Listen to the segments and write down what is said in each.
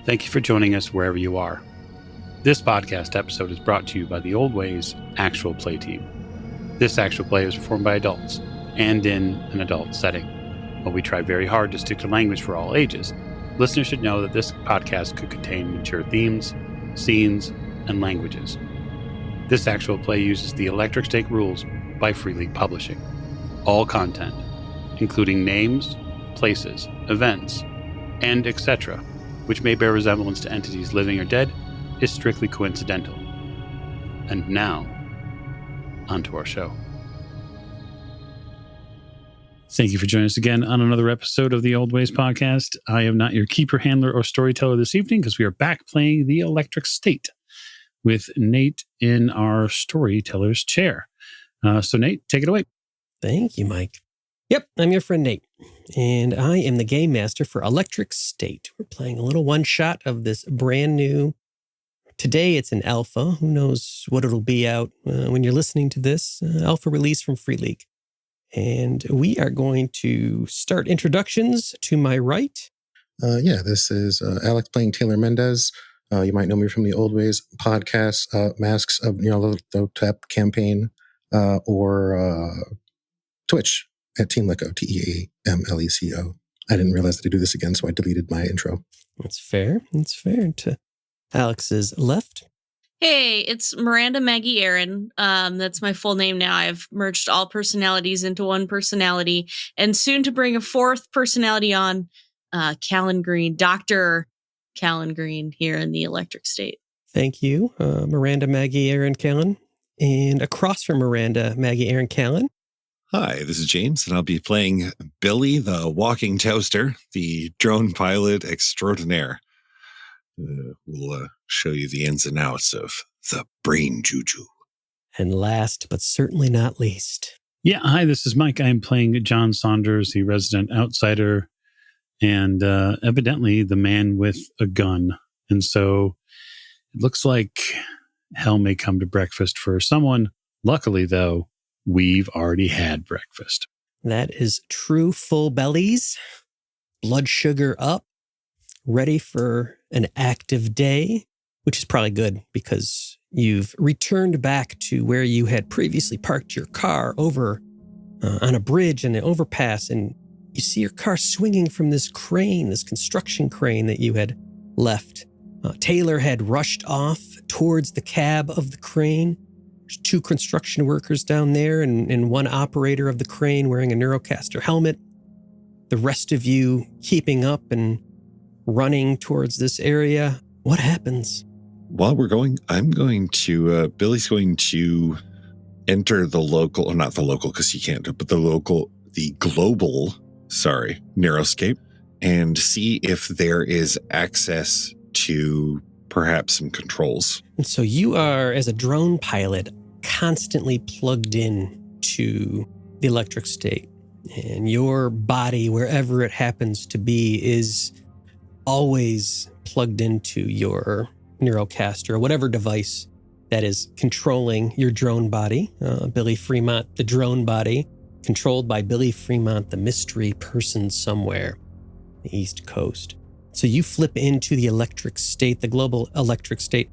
Thank you for joining us wherever you are. This podcast episode is brought to you by the Old Ways Actual Play Team. This actual play is performed by adults and in an adult setting. While we try very hard to stick to language for all ages, listeners should know that this podcast could contain mature themes, scenes, and languages. This actual play uses the Electric Stake rules by Free League Publishing. All content, including names, places, events, and etc., which may bear resemblance to entities living or dead, is strictly coincidental. And now, onto our show. Thank you for joining us again on another episode of the Old Ways podcast. I am not your keeper, handler, or storyteller this evening because we are back playing the Electric State with Nate in our storyteller's chair. So Nate, take it away. Thank you, Mike. Yep, I'm your friend Nate, and I am the game master for Electric State. We're playing a little one-shot of this brand new. Today it's an alpha. Who knows what it'll be out when you're listening to this. Alpha release from Free League. And we are going to start introductions to my right. This is Alex playing Taylor Mendez. You might know me from the Old Ways podcast, Masks of the Tap campaign, or Twitch at Team Leco, TEAMLECO. I didn't realize that I do this again, so I deleted my intro. That's fair. It's fair. To Alex's left. Hey, it's Miranda Maggie Aaron. That's my full name now. I've merged all personalities into one personality, and soon to bring a fourth personality on, Callan Green, Dr. Callan Green here in the Electric State. Thank you, Miranda Maggie Aaron Callan. And across from Miranda Maggie Aaron Callan. Hi, this is James, and I'll be playing Billy, the walking toaster, the drone pilot extraordinaire. We'll show you the ins and outs of the brain juju. And last, but certainly not least. Yeah, hi, this is Mike. I'm playing John Saunders, the resident outsider, and evidently the man with a gun. And so it looks like hell may come to breakfast for someone. Luckily, though, we've already had breakfast. That is true, full bellies, blood sugar up, ready for an active day, which is probably good because you've returned back to where you had previously parked your car over on a bridge and an overpass, and you see your car swinging from this crane, this construction crane that you had left. Taylor had rushed off towards the cab of the crane. There's two construction workers down there and one operator of the crane wearing a Neurocaster helmet. The rest of you keeping up and running towards this area. What happens? While we're going, Billy's going to enter the local, or not the local because he can't, but the global Neuroscape, and see if there is access to perhaps some controls. And so you are, as a drone pilot, constantly plugged in to the Electric State. And your body, wherever it happens to be, is always plugged into your Neurocaster, or whatever device that is controlling your drone body. Billy Fremont, the drone body, controlled by Billy Fremont, the mystery person somewhere, the East Coast. So you flip into the Electric State, the global Electric State.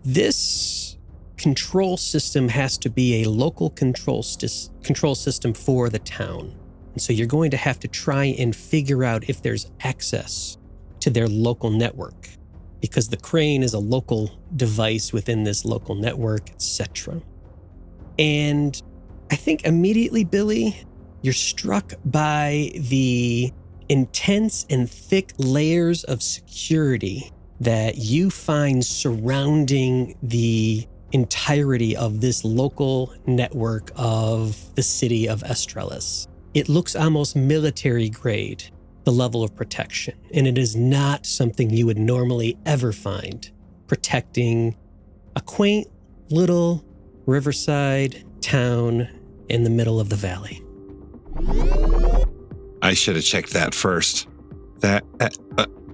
This control system has to be a local control system for the town. And so you're going to have to try and figure out if there's access to their local network, because the crane is a local device within this local network, etc. And I think immediately, Billy, you're struck by the intense and thick layers of security that you find surrounding the entirety of this local network of the city of Estrellas. It looks almost military grade, the level of protection, and it is not something you would normally ever find protecting a quaint little riverside town in the middle of the valley. I should have checked that first.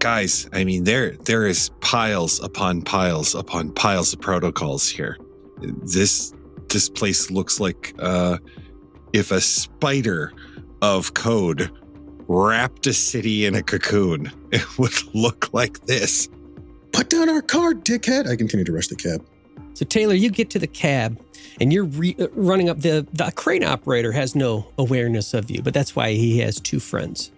Guys, I mean, there is piles upon piles upon piles of protocols here. This place looks like if a spider of code wrapped a city in a cocoon, it would look like this. Put down our card, dickhead. I continue to rush the cab. So Taylor, you get to the cab and you're running up. The crane operator has no awareness of you, but that's why he has two friends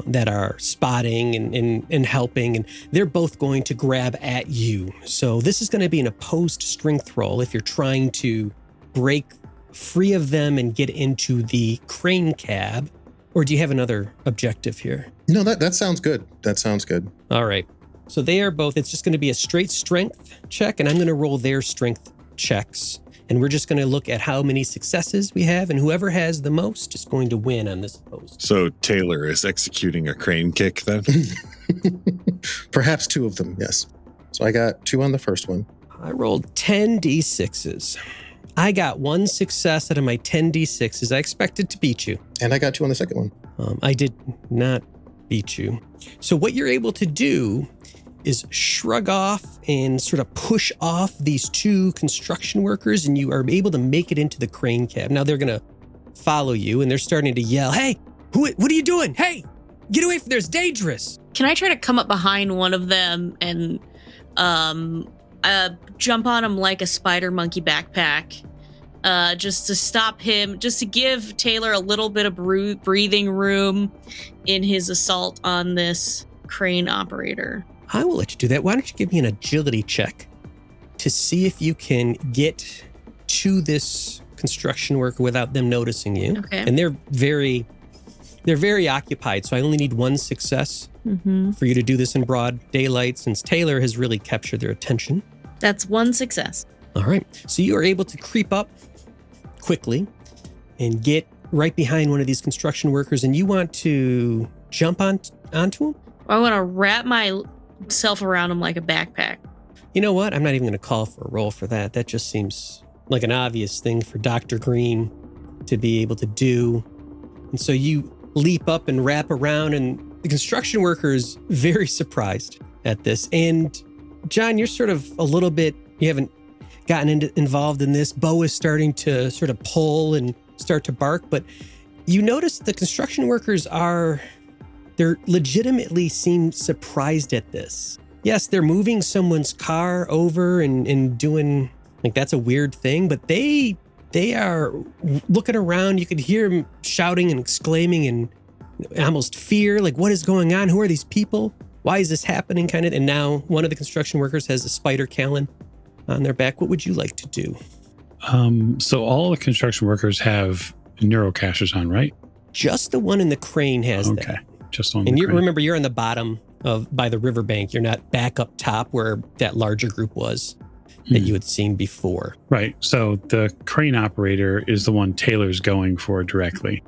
that are spotting and helping, and they're both going to grab at you. So this is going to be an opposed strength roll if you're trying to break free of them and get into the crane cab. Or do you have another objective here? No, that sounds good. That sounds good. All right. So they are both, it's just going to be a straight strength check, and I'm going to roll their strength checks. And we're just going to look at how many successes we have, and whoever has the most is going to win on this post. So Taylor is executing a crane kick then? Perhaps two of them, yes. So I got 2 on the first one. I rolled 10 D6s. I got 1 success out of my 10 D6s. I expected to beat you. And I got 2 on the second one. I did not beat you. So what you're able to do is shrug off and sort of push off these 2 construction workers, and you are able to make it into the crane cab. Now they're going to follow you, and they're starting to yell, "Hey, what are you doing? Hey, get away from there, it's dangerous." Can I try to come up behind one of them and jump on him like a spider monkey backpack, just to stop him, just to give Taylor a little bit of breathing room in his assault on this crane operator? I will let you do that. Why don't you give me an agility check to see if you can get to this construction worker without them noticing you. Okay. And they're very occupied, so I only need 1 success for you to do this in broad daylight, since Taylor has really captured their attention. That's 1 success. All right. So you are able to creep up quickly and get right behind one of these construction workers, and you want to jump onto him? I want to wrap myself around him like a backpack. You know what? I'm not even going to call for a roll for that. That just seems like an obvious thing for Dr. Green to be able to do. And so you leap up and wrap around, and the construction worker is very surprised at this. And John, you're sort of a little bit, you haven't gotten involved in this. Bo is starting to sort of pull and start to bark, but you notice the construction workers they're legitimately seem surprised at this. Yes, they're moving someone's car over and doing, like, that's a weird thing, but they are looking around. You could hear them shouting and exclaiming and almost fear, like, what is going on? Who are these people? Why is this happening? Kind of. And now one of the construction workers has a spider Callan on their back. What would you like to do? So all the construction workers have neurocashers on, right? Just the one in the crane has that. Okay. Just on And the you crane. remember, you're on the bottom by the riverbank. You're not back up top where that larger group was that you had seen before. Right. So the crane operator is the one Taylor's going for directly.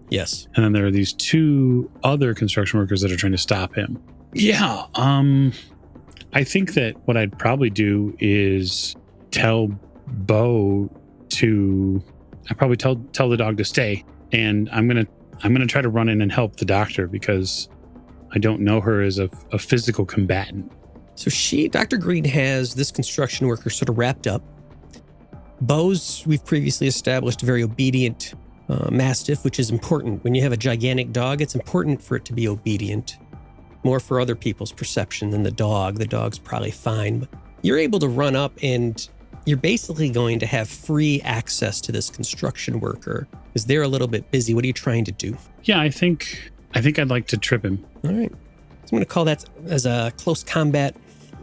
Yes. And then there are these 2 other construction workers that are trying to stop him. Yeah. I think that what I'd probably do is tell Bo to, I probably tell the dog to stay, and I'm gonna try to run in and help the doctor, because I don't know her as a physical combatant. So Dr. Green has this construction worker sort of wrapped up. Bo's, we've previously established, a very obedient mastiff, which is important. When you have a gigantic dog, it's important for it to be obedient. More for other people's perception than the dog. The dog's probably fine. But you're able to run up, and you're basically going to have free access to this construction worker because they're a little bit busy. What are you trying to do? Yeah, I think I'd like to trip him. All right. So I'm going to call that as a close combat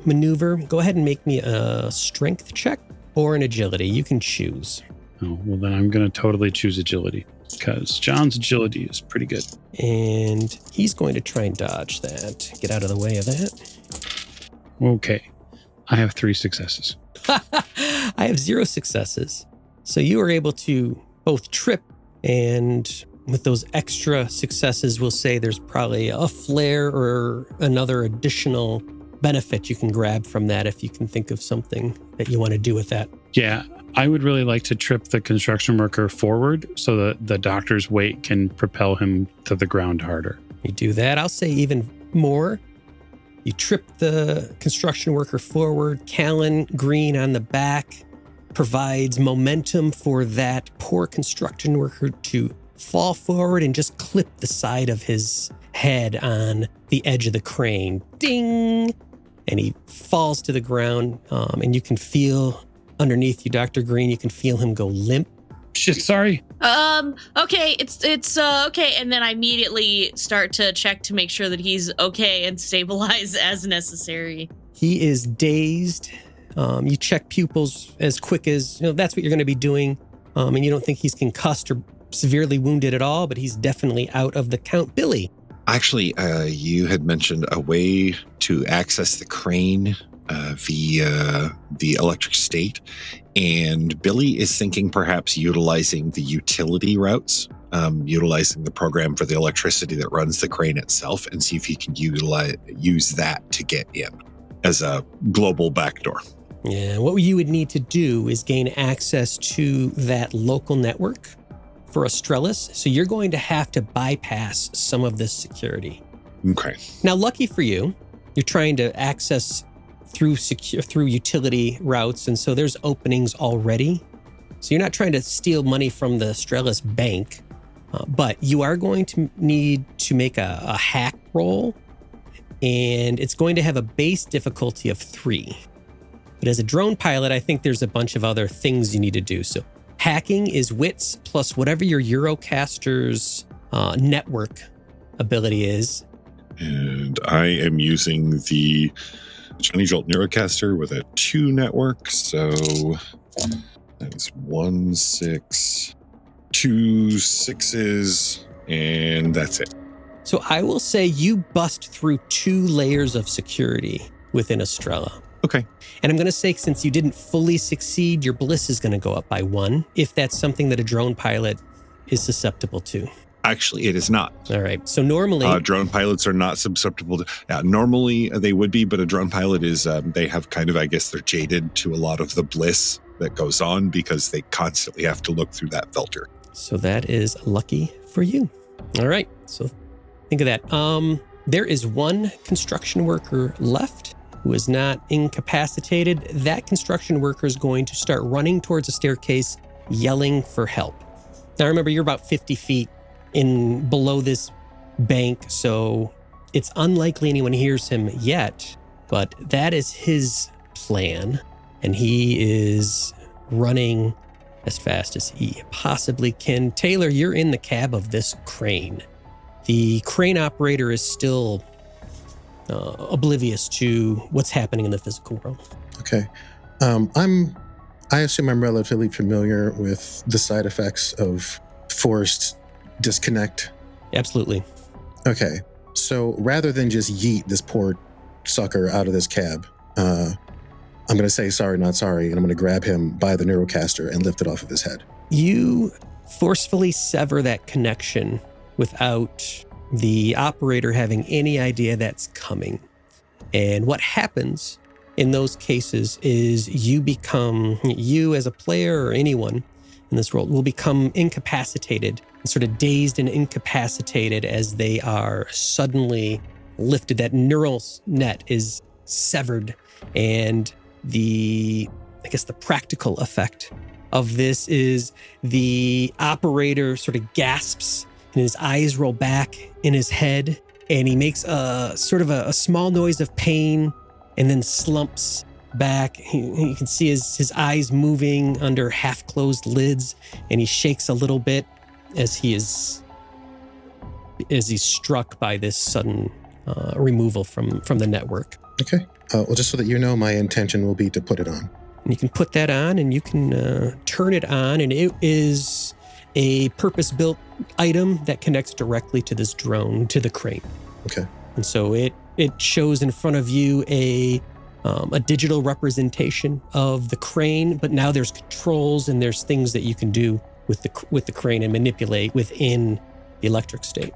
maneuver. Go ahead and make me a strength check or an agility. You can choose. Oh, well, then I'm going to totally choose agility, because John's agility is pretty good. And he's going to try and dodge that. Get out of the way of that. Okay. I have 3 successes. I have 0 successes. So you are able to both trip, and with those extra successes, we'll say there's probably a flare or another additional benefit you can grab from that if you can think of something that you want to do with that. Yeah, I would really like to trip the construction worker forward so that the doctor's weight can propel him to the ground harder. You do that. I'll say even more. You trip the construction worker forward. Callan Green on the back provides momentum for that poor construction worker to fall forward and just clip the side of his head on the edge of the crane. Ding! and he falls to the ground, and you can feel underneath you, Dr. Green, you can feel him go limp. Shit, sorry. Okay, it's okay. And then I immediately start to check to make sure that he's okay and stabilize as necessary. He is dazed. You check pupils as quick as, that's what you're going to be doing. And you don't think he's concussed or severely wounded at all, but he's definitely out of the count. Billy. Actually, you had mentioned a way to access the crane via the electric state. And Billy is thinking perhaps utilizing the utility routes, utilizing the program for the electricity that runs the crane itself, and see if he can use that to get in as a global backdoor. Yeah, what you would need to do is gain access to that local network for Australis. So you're going to have to bypass some of this security. Okay. Now, lucky for you, you're trying to access through utility routes, and so there's openings already. So you're not trying to steal money from the Australis bank, but you are going to need to make a hack roll, and it's going to have a base difficulty of 3. But as a drone pilot, I think there's a bunch of other things you need to do. So hacking is wits plus whatever your Eurocaster's network ability is. And I am using the Johnny Jolt Neurocaster with a 2 network. So that's 1, 6, 2 6s, and that's it. So I will say you bust through 2 layers of security within Estrella. Okay. And I'm going to say, since you didn't fully succeed, your bliss is going to go up by 1, if that's something that a drone pilot is susceptible to. Actually, it is not. All right. So normally... drone pilots are not susceptible to... normally, they would be, but a drone pilot is... they have kind of, I guess, they're jaded to a lot of the bliss that goes on because they constantly have to look through that filter. So that is lucky for you. All right. So think of that. There is 1 construction worker left who is not incapacitated. That construction worker is going to start running towards a staircase, yelling for help. Now, remember, you're about 50 feet in below this bank, so it's unlikely anyone hears him yet, but that is his plan, and he is running as fast as he possibly can. Taylor, you're in the cab of this crane. The crane operator is still oblivious to what's happening in the physical world. Okay. I assume I'm relatively familiar with the side effects of forced disconnect. Absolutely. Okay. So rather than just yeet this poor sucker out of this cab, I'm going to say sorry, not sorry, and I'm going to grab him by the Neurocaster and lift it off of his head. You forcefully sever that connection without the operator having any idea that's coming. And what happens in those cases is you as a player or anyone in this world will become incapacitated, sort of dazed and incapacitated as they are suddenly lifted. That neural net is severed, and the practical effect of this is the operator sort of gasps and his eyes roll back in his head, and he makes a sort of a small noise of pain and then slumps back. You can see his eyes moving under half-closed lids, and he shakes a little bit as he's struck by this sudden removal from the network. Okay. Well, just so that you know, my intention will be to put it on. And you can put that on, and you can turn it on, and it is a purpose-built item that connects directly to this drone, to the crane. Okay. And so it shows in front of you a digital representation of the crane, but now there's controls and there's things that you can do with the crane and manipulate within the electric state.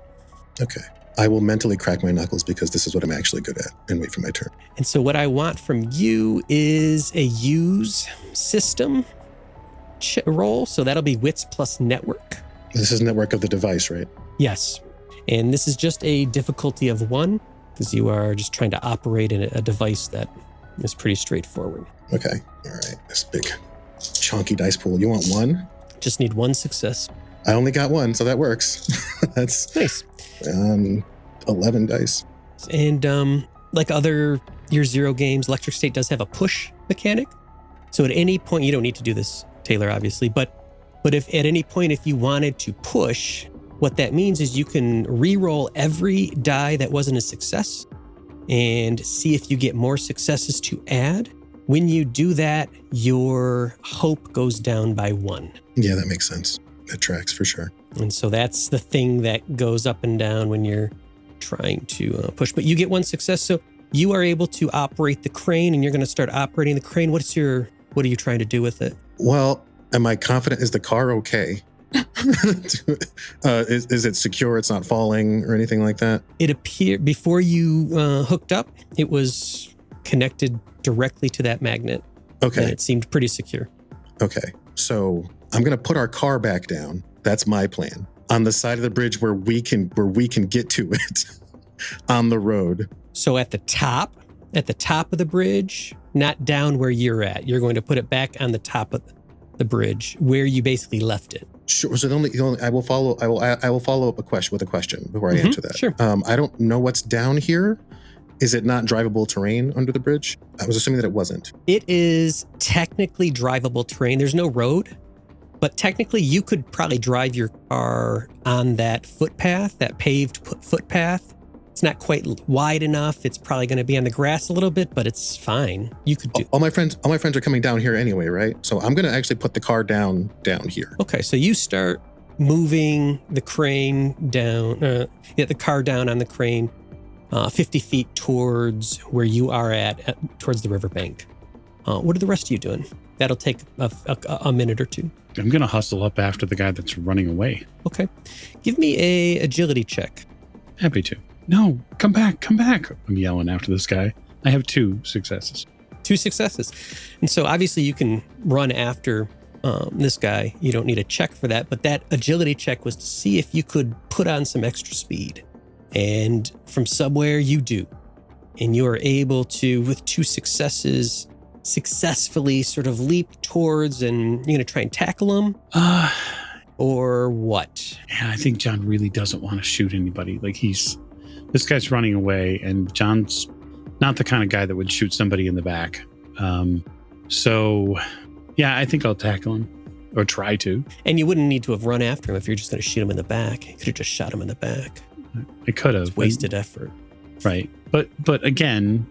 Okay. I will mentally crack my knuckles because this is what I'm actually good at, and wait for my turn. And so what I want from you is a use system roll. So that'll be wits plus network. This is network of the device, right? Yes. And this is just a difficulty of 1 because you are just trying to operate in a device that is pretty straightforward. Okay. All right. This big chunky dice pool. You want 1? Just need 1 success. I only got 1, so that works. That's nice. 11 dice. And like other your Zero games, Electric State does have a push mechanic. So at any point, you don't need to do this, Taylor, obviously, but if at any point, if you wanted to push, what that means is you can re-roll every die that wasn't a success and see if you get more successes to add. When you do that, your hope goes down by 1. Yeah, that makes sense. That tracks for sure. And so that's the thing that goes up and down when you're trying to push. But you get 1 success, so you are able to operate the crane, and you're going to start operating the crane. What are you trying to do with it? Well, am I confident? Is the car okay? Is it secure? It's not falling or anything like that? It appeared before you hooked up, it was connected directly to that magnet. Okay. And it seemed pretty secure. Okay. So I'm going to put our car back down. That's my plan. On the side of the bridge where we can get to it on the road. So at the top of the bridge, not down where you're at. You're going to put it back on the top of the bridge where you basically left it. Sure. So I will follow up with a question before I answer that. Sure. I don't know what's down here. Is it not drivable terrain under the bridge? I was assuming that it wasn't. It is technically drivable terrain. There's no road, but technically you could probably drive your car on that footpath, that paved footpath. It's not quite wide enough. It's probably going to be on the grass a little bit, but it's fine. You could do. All my friends are coming down here anyway, right? So I'm going to actually put the car down here. Okay, so you start moving the crane down, the car down on the crane 50 feet towards where you are at towards the riverbank. What are the rest of you doing? That'll take a minute or 2. I'm going to hustle up after the guy that's running away. Okay. Give me a agility check. Happy to. No, come back. I'm yelling after this guy. I have 2 successes. 2 successes. And so obviously you can run after this guy. You don't need a check for that, but that agility check was to see if you could put on some extra speed. And from somewhere you do. And you are able to, with 2 successes, successfully sort of leap towards, and you're going to try and tackle him? Or what? Yeah, I think John really doesn't want to shoot anybody. This guy's running away, and John's not the kind of guy that would shoot somebody in the back. So, yeah, I think I'll tackle him, or try to. And you wouldn't need to have run after him if you're just going to shoot him in the back. You could have just shot him in the back. I could have. It's wasted effort. Right. But again,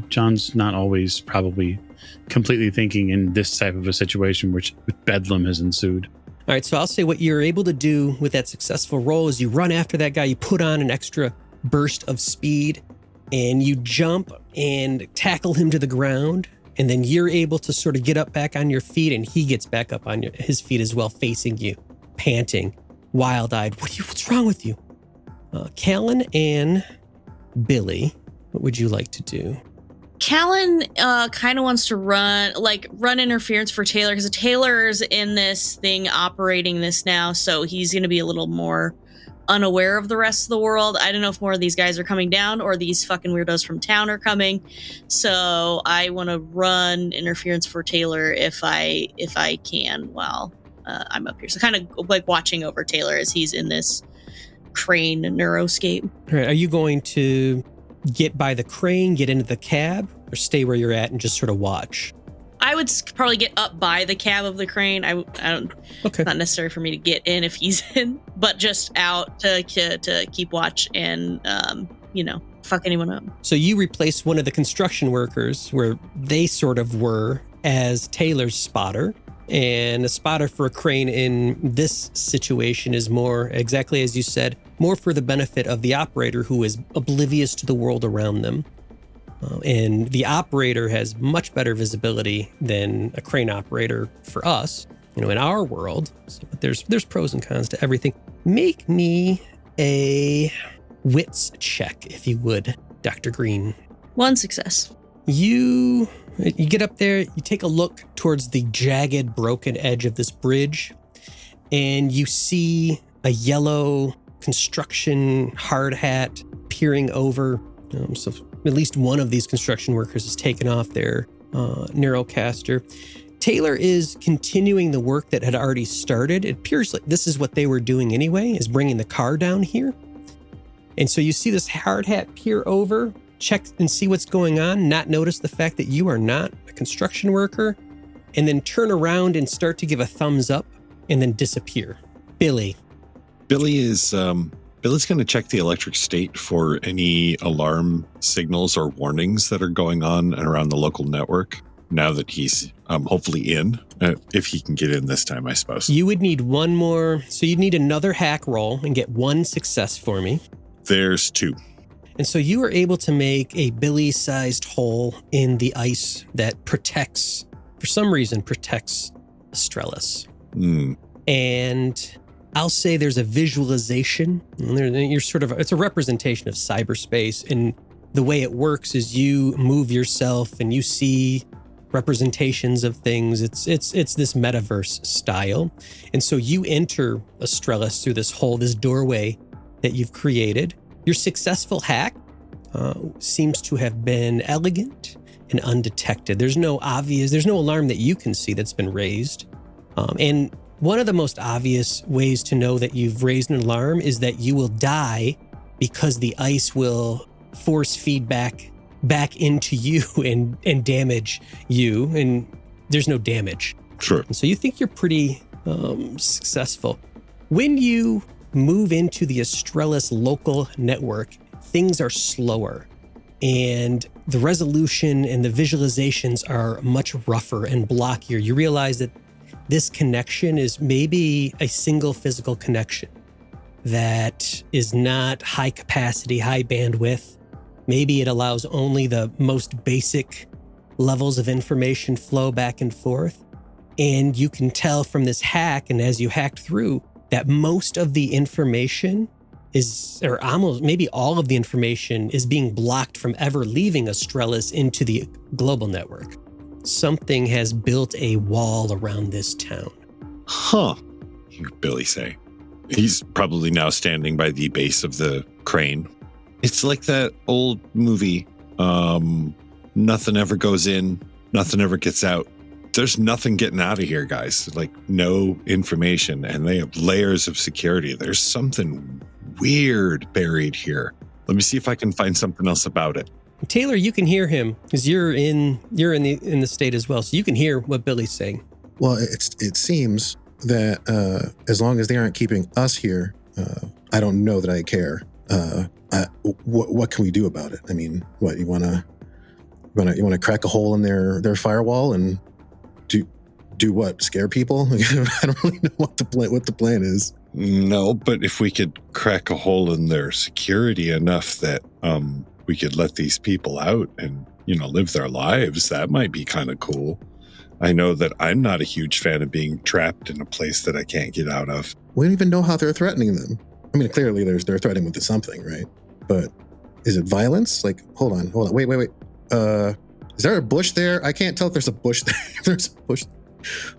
John's not always probably completely thinking in this type of a situation which bedlam has ensued. All right, so I'll say what you're able to do with that successful roll is you run after that guy, you put on an extra burst of speed, and you jump and tackle him to the ground, and then you're able to sort of get up back on your feet, and he gets back up on his feet as well, facing you, panting, wild-eyed. What's wrong with you? Callan and Billy, what would you like to do? Callan kind of wants to run interference for Taylor, because Taylor's in this thing operating this now, so he's going to be a little more unaware of the rest of the world. I don't know if more of these guys are coming down or these fucking weirdos from town are coming. So I want to run interference for Taylor if I can while I'm up here. So kind of like watching over Taylor as he's in this crane neuroscape. All right, are you going to get by the crane, get into the cab, or stay where you're at and just sort of watch? I would probably get up by the cab of the crane. I don't. Okay. Not necessary for me to get in if he's in, but just out to keep watch and fuck anyone up. So you replace one of the construction workers where they sort of were as Taylor's spotter. And a spotter for a crane in this situation is more, exactly as you said, more for the benefit of the operator who is oblivious to the world around them. And the operator has much better visibility than a crane operator for us, in our world. So, but there's pros and cons to everything. Make me a wits check, if you would, Dr. Green. 1 success. You get up there, you take a look towards the jagged, broken edge of this bridge, and you see a yellow construction hard hat peering over. So at least one of these construction workers has taken off their Neurocaster. Taylor is continuing the work that had already started. It appears like this is what they were doing anyway, is bringing the car down here. And so you see this hard hat peer over, check and see what's going on, not notice the fact that you are not a construction worker, and then turn around and start to give a thumbs up and then disappear. Billy. Billy's going to check the electric state for any alarm signals or warnings that are going on around the local network now that he's hopefully in, if he can get in this time, I suppose. You would need one more, so you'd need another hack roll and get one success for me. There's 2. And so you are able to make a Billy-sized hole in the ice that protects, for some reason, protects Astrelus. And I'll say there's a visualization. It's a representation of cyberspace. And the way it works is you move yourself and you see representations of things. It's this metaverse style. And so you enter Astrelus through this hole, this doorway that you've created. Your successful hack seems to have been elegant and undetected. There's no alarm that you can see that's been raised. And one of the most obvious ways to know that you've raised an alarm is that you will die because the ice will force feedback back into you and damage you, and there's no damage. Sure. And so you think you're pretty successful. When you move into the Astrelus local network, things are slower and the resolution and the visualizations are much rougher and blockier. You realize that this connection is maybe a single physical connection that is not high capacity, high bandwidth. Maybe it allows only the most basic levels of information flow back and forth. And you can tell from this hack, and as you hacked through, that most of the information or almost maybe all of the information is being blocked from ever leaving Astrelus into the global network. Something has built a wall around this town. Huh, you Billy say. He's probably now standing by the base of the crane. It's like that old movie, nothing ever goes in, nothing ever gets out. There's nothing getting out of here, guys. Like, no information, and they have layers of security. There's something weird buried here. Let me see if I can find something else about it. Taylor, you can hear him because you're in the state as well, so you can hear what Billy's saying. Well, it seems that as long as they aren't keeping us here, I don't know that I care. What can we do about it? I mean, what you want to crack a hole in their firewall and do what? Scare people? I don't really know what the plan is. No, but if we could crack a hole in their security enough that we could let these people out and live their lives, that might be kind of cool. I know that I'm not a huge fan of being trapped in a place that I can't get out of. We don't even know how they're threatening them. I mean, clearly they're threatening with something, right? But is it violence? Like, hold on. Wait. Is there a bush there? I can't tell if there's a bush there. If there's a bush.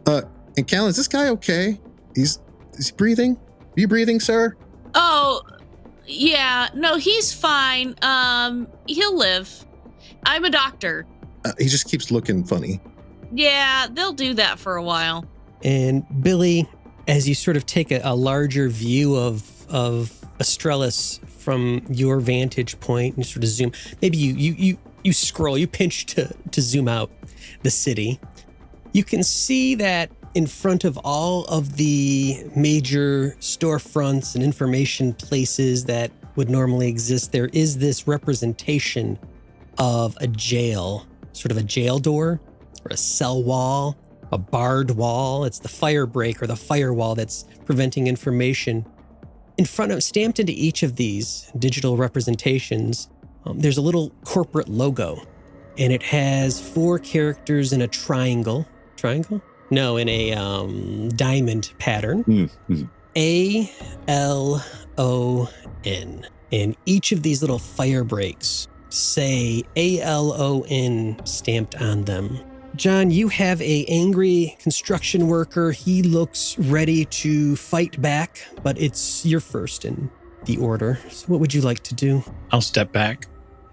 And Callan, is this guy okay? Is he breathing? Are you breathing, sir? Oh, yeah. No, he's fine. He'll live. I'm a doctor. He just keeps looking funny. Yeah, they'll do that for a while. And Billy, as you sort of take a larger view of Astrelus from your vantage point and sort of zoom, maybe you scroll, you pinch to zoom out the city. You can see that in front of all of the major storefronts and information places that would normally exist, there is this representation of a jail, sort of a jail door or a cell wall, a barred wall. It's the fire break or the firewall that's preventing information. In front of, stamped into each of these digital representations, there's a little corporate logo, and it has 4 characters in a triangle. Triangle? No, in a diamond pattern. Mm-hmm. ALON. And each of these little fire breaks say ALON stamped on them. John, you have a angry construction worker. He looks ready to fight back, but it's you're first in the order. So what would you like to do? I'll step back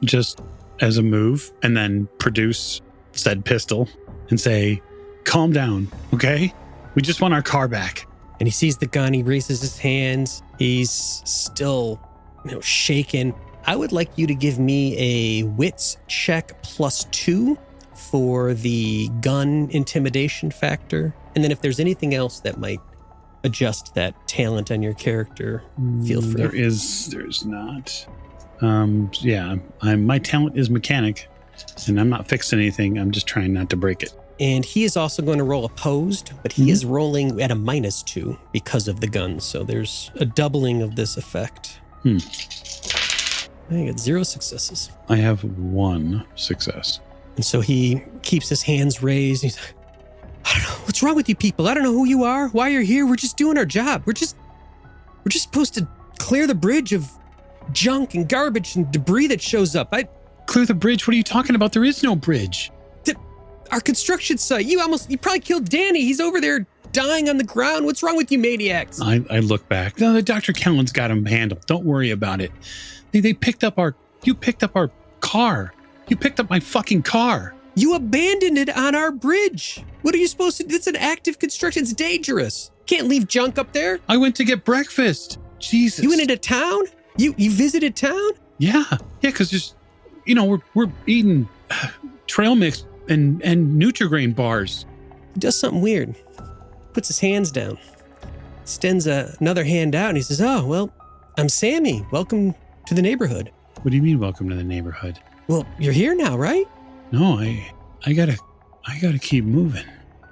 just as a move and then produce said pistol and say, calm down, okay? We just want our car back. And he sees the gun. He raises his hands. He's still, shaken. I would like you to give me a wits check +2 for the gun intimidation factor. And then if there's anything else that might adjust that talent on your character, feel free. There's not. My talent is mechanic, and I'm not fixing anything. I'm just trying not to break it. And he is also going to roll opposed, but he is rolling at a -2 because of the gun. So there's a doubling of this effect. I got 0 successes. I have 1 success. And so he keeps his hands raised. He's like, I don't know. What's wrong with you people? I don't know who you are, why you're here. We're just doing our job. We're just supposed to clear the bridge of junk and garbage and debris that shows up. Clear the bridge? What are you talking about? There is no bridge. Our construction site. You probably killed Danny. He's over there dying on the ground. What's wrong with you maniacs? I look back. No, Dr. Callan's got him handled. Don't worry about it. You picked up our car. You picked up my fucking car. You abandoned it on our bridge. What are you supposed to do? It's an active construction. It's dangerous. Can't leave junk up there. I went to get breakfast. Jesus. You went into town? You visited town? Yeah, because just, we're eating trail mix and Nutri-Grain bars. He does something weird. Puts his hands down. Extends another hand out and he says, oh, well, I'm Sammy. Welcome to the neighborhood. What do you mean, welcome to the neighborhood? Well, you're here now, right? No, I gotta keep moving.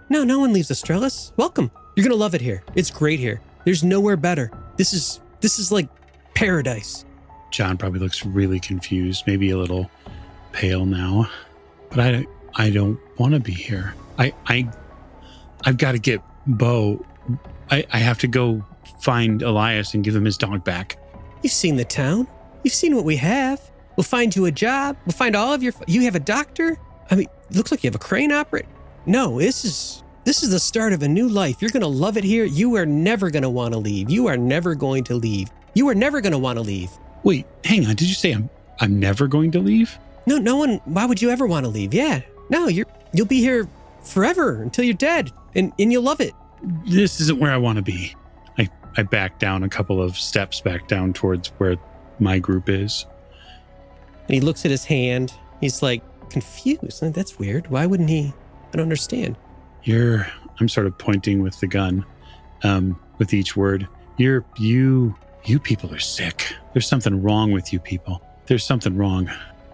No one leaves Australis. Welcome. You're gonna love it here. It's great here. There's nowhere better. This is like paradise. John probably looks really confused, maybe a little pale now. But I don't want to be here. I've got to get Bo. I have to go find Elias and give him his dog back. You've seen the town. You've seen what we have. We'll find you a job. We'll find all of you have a doctor. I mean, it looks like you have a crane operator. No, this is the start of a new life. You're going to love it here. You are never going to want to leave. You are never going to leave. You are never going to want to leave. Wait, hang on. Did you say I'm never going to leave? No one. Why would you ever want to leave? Yeah. No, you'll be here forever until you're dead, and you'll love it. This isn't where I want to be. I back down a couple of steps back down towards where my group is. And he looks at his hand. He's like confused. That's weird. Why wouldn't he? I don't understand. I'm sort of pointing with the gun, with each word. You people are sick. There's something wrong with you people. There's something wrong.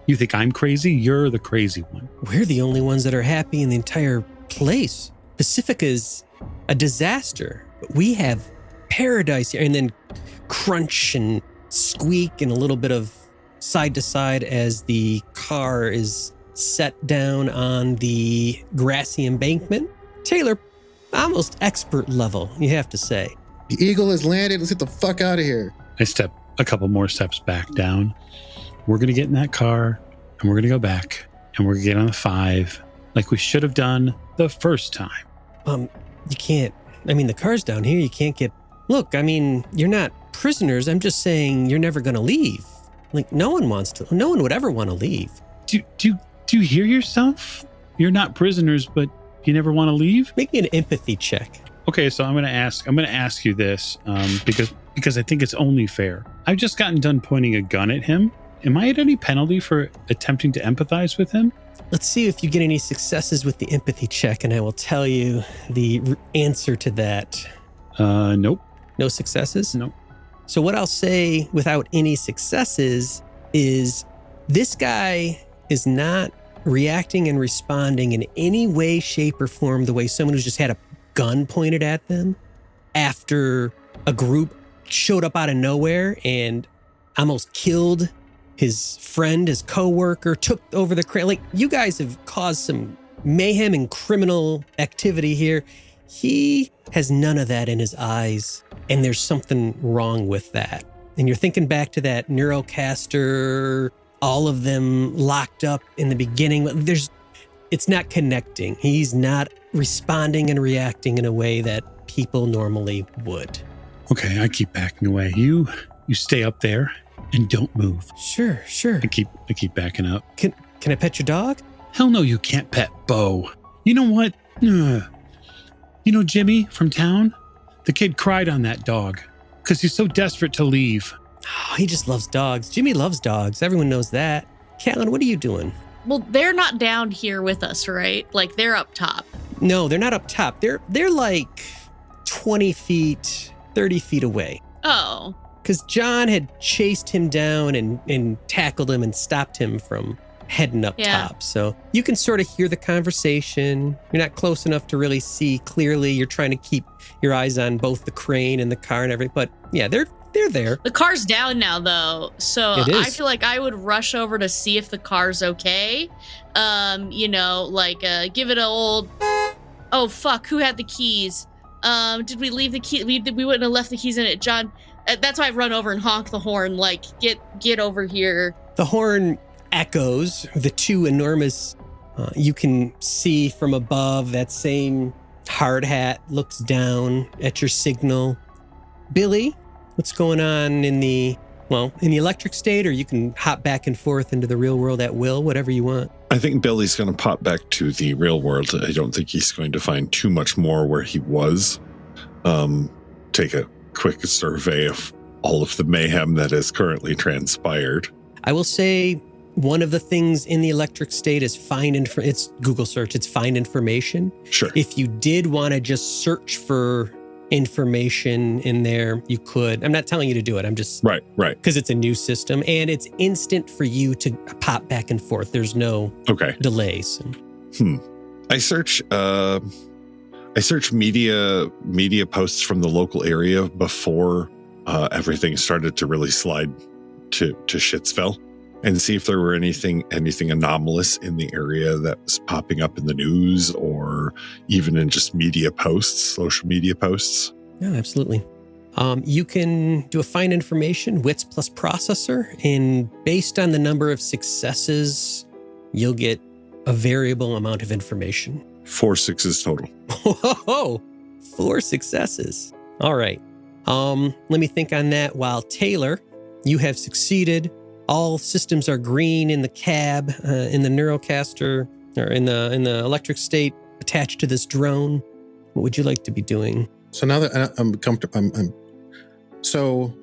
You think I'm crazy? You're the crazy one. We're the only ones that are happy in the entire place. Pacifica is a disaster. But we have paradise here. And then crunch and squeak and a little bit of side to side as the car is set down on the grassy embankment. Taylor, almost expert level, you have to say. The eagle has landed. Let's get the fuck out of here. I step a couple more steps back down. We're going to get in that car and we're going to go back and we're going to get on the 5 like we should have done the first time. You can't. I mean, the car's down here. You can't get. Look, I mean, you're not prisoners. I'm just saying you're never going to leave. Like, no one would ever want to leave. Do you hear yourself? You're not prisoners, but you never want to leave? Make me an empathy check. Okay, so I'm going to ask you this because I think it's only fair. I've just gotten done pointing a gun at him. Am I at any penalty for attempting to empathize with him? Let's see if you get any successes with the empathy check, and I will tell you the answer to that. Nope. No successes? Nope. So what I'll say without any successes is this guy is not reacting and responding in any way, shape, or form the way someone who's just had a gun pointed at them after a group showed up out of nowhere and almost killed his friend, his coworker, took over the crane. Like, you guys have caused some mayhem and criminal activity here. He has none of that in his eyes, and there's something wrong with that. And you're thinking back to that Neurocaster, all of them locked up in the beginning. It's not connecting. He's not responding and reacting in a way that people normally would. Okay, I keep backing away. You stay up there and don't move. Sure. I keep backing up. Can I pet your dog? Hell no, you can't pet Bo. You know what? You know Jimmy from town? The kid cried on that dog because he's so desperate to leave. Oh, he just loves dogs. Jimmy loves dogs. Everyone knows that. Callan, what are you doing? Well, they're not down here with us, right? Like they're up top. No, they're not up top. They're like 20 feet, 30 feet away. Oh. Because John had chased him down and tackled him and stopped him from heading up top. So you can sort of hear the conversation. You're not close enough to really see clearly. You're trying to keep your eyes on both the crane and the car and everything. But yeah, they're there. The car's down now, though. So It is. I feel like I would rush over to see if the car's okay. Give it an old, oh, fuck, who had the keys? Did we leave the key? We wouldn't have left the keys in it, John. That's why I run over and honk the horn, like, get over here. The horn echoes. The two enormous, you can see from above, that same hard hat looks down at your signal. Billy, what's going on in the electric state, or you can hop back and forth into the real world at will, whatever you want. I think Billy's going to pop back to the real world. I don't think he's going to find too much more where he was. Take a quick survey of all of the mayhem that has currently transpired. I will say one of the things in the electric state is it's Google search, it's find information. Sure. If you did want to just search for information in there, you could. I'm not telling you to do it. I'm just right because it's a new system and it's instant for you to pop back and forth. There's no delays. I search media posts from the local area before everything started to really slide to Shitsville, and see if there were anything anomalous in the area that was popping up in the news or even in just social media posts. Yeah, absolutely. You can do a find information, wits plus processor, and based on the number of successes, you'll get a variable amount of information. 4 6s total. Whoa, 4 successes. All right. Let me think on that. While Taylor, you have succeeded. All systems are green in the cab, in the Neurocaster, or in the electric state attached to this drone. What would you like to be doing? So now that I'm comfortable, so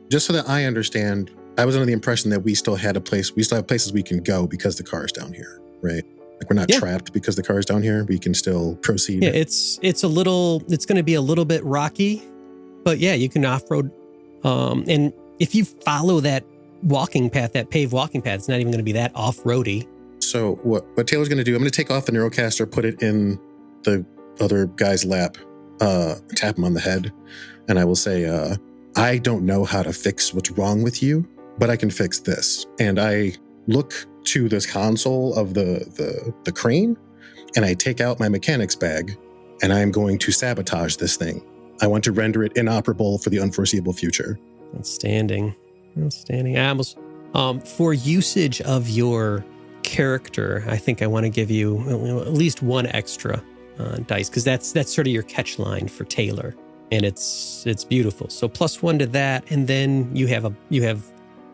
just so that I understand, I was under the impression that we still have places we can go because the car's down here, right? Like we're not trapped because the car's down here. We can still proceed. Yeah, it's going to be a little bit rocky, but yeah, you can off-road. And if you follow that walking path, that paved walking path, it's not even going to be that off-roady. So what Taylor's going to do, I'm going to take off the Neurocaster, put it in the other guy's lap, tap him on the head, and I will say, I don't know how to fix what's wrong with you, but I can fix this. And I look to this console of the crane, and I take out my mechanics bag, and I'm going to sabotage this thing. I want to render it inoperable for the unforeseeable future. Outstanding. I almost, for usage of your character, I think I want to give you at least one extra dice, because that's sort of your catch line for Taylor, and it's beautiful. So +1 to that, and then you have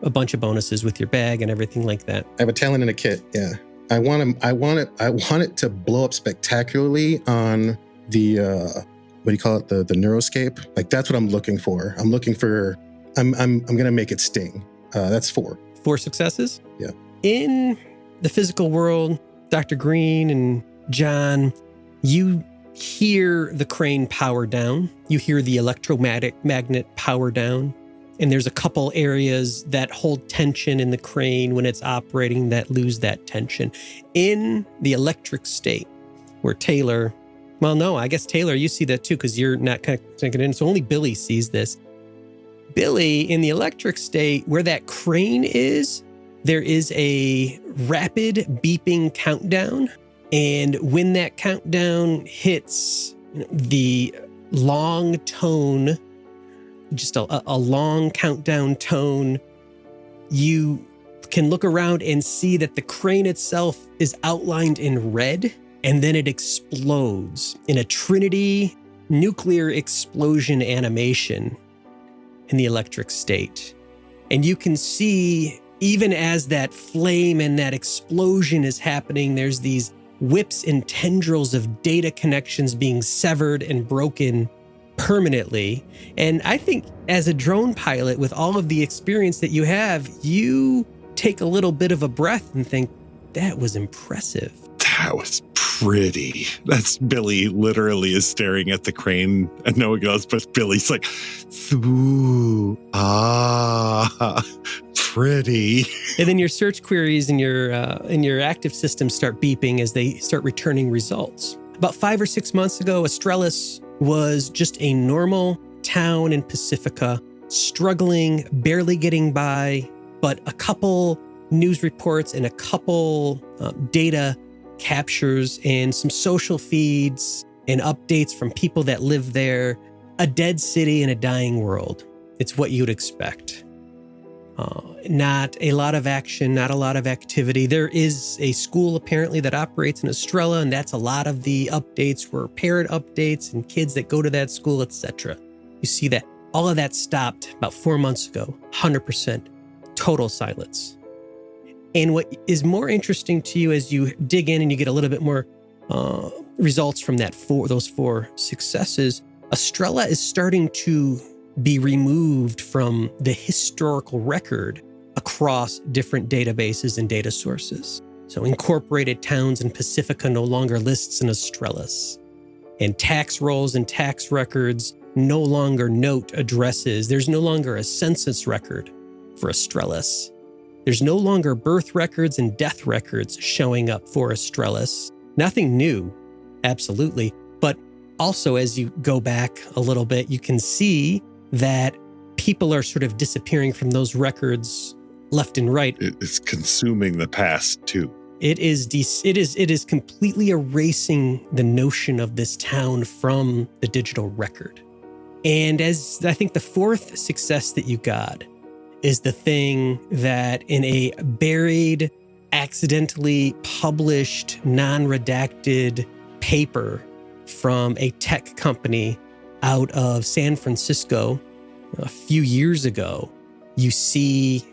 a bunch of bonuses with your bag and everything like that. I have a talent in a kit. Yeah, I want it to blow up spectacularly on the what do you call it? The Neuroscape. Like that's what I'm looking for. I'm gonna make it sting. That's 4. 4 successes? Yeah. In the physical world, Dr. Green and John, you hear the crane power down. You hear the electromagnet power down. And there's a couple areas that hold tension in the crane when it's operating that lose that tension. In the electric state, where Taylor, well, no, I guess Taylor, you see that too, because you're not connected in. So only Billy sees this. Billy, in the electric state, where that crane is, there is a rapid beeping countdown. And when that countdown hits the long tone, just a long countdown tone, you can look around and see that the crane itself is outlined in red, and then it explodes in a Trinity nuclear explosion animation in the electric state. And you can see, even as that flame and that explosion is happening, there's these whips and tendrils of data connections being severed and broken permanently. And I think as a drone pilot, with all of the experience that you have, you take a little bit of a breath and think, that was impressive. That was pretty. That's Billy literally is staring at the crane and no one goes, but Billy's like, ooh, pretty. And then your search queries and your active systems start beeping as they start returning results. About 5 or 6 months ago, Estrellas was just a normal town in Pacifica, struggling, barely getting by, but a couple news reports and a couple data captures and some social feeds and updates from people that live there. A dead city in a dying world. It's what you'd expect. Not a lot of action, not a lot of activity. There is a school apparently that operates in Estrella, and that's a lot of the updates were parent updates and kids that go to that school, etc. You see that all of that stopped about 4 months ago, 100%, total silence. And what is more interesting to you as you dig in and you get a little bit more results from those 4 successes, Estrella is starting to be removed from the historical record across different databases and data sources. So incorporated towns in Pacifica no longer lists in Estrellas. And tax rolls and tax records no longer note addresses. There's no longer a census record for Estrellas. There's no longer birth records and death records showing up for Estrellas. Nothing new, absolutely. But also, as you go back a little bit, you can see that people are sort of disappearing from those records left and right. It's consuming the past too. It is completely erasing the notion of this town from the digital record. And as I think the 4th success that you got is the thing that in a buried, accidentally published, non-redacted paper from a tech company out of San Francisco a few years ago, you see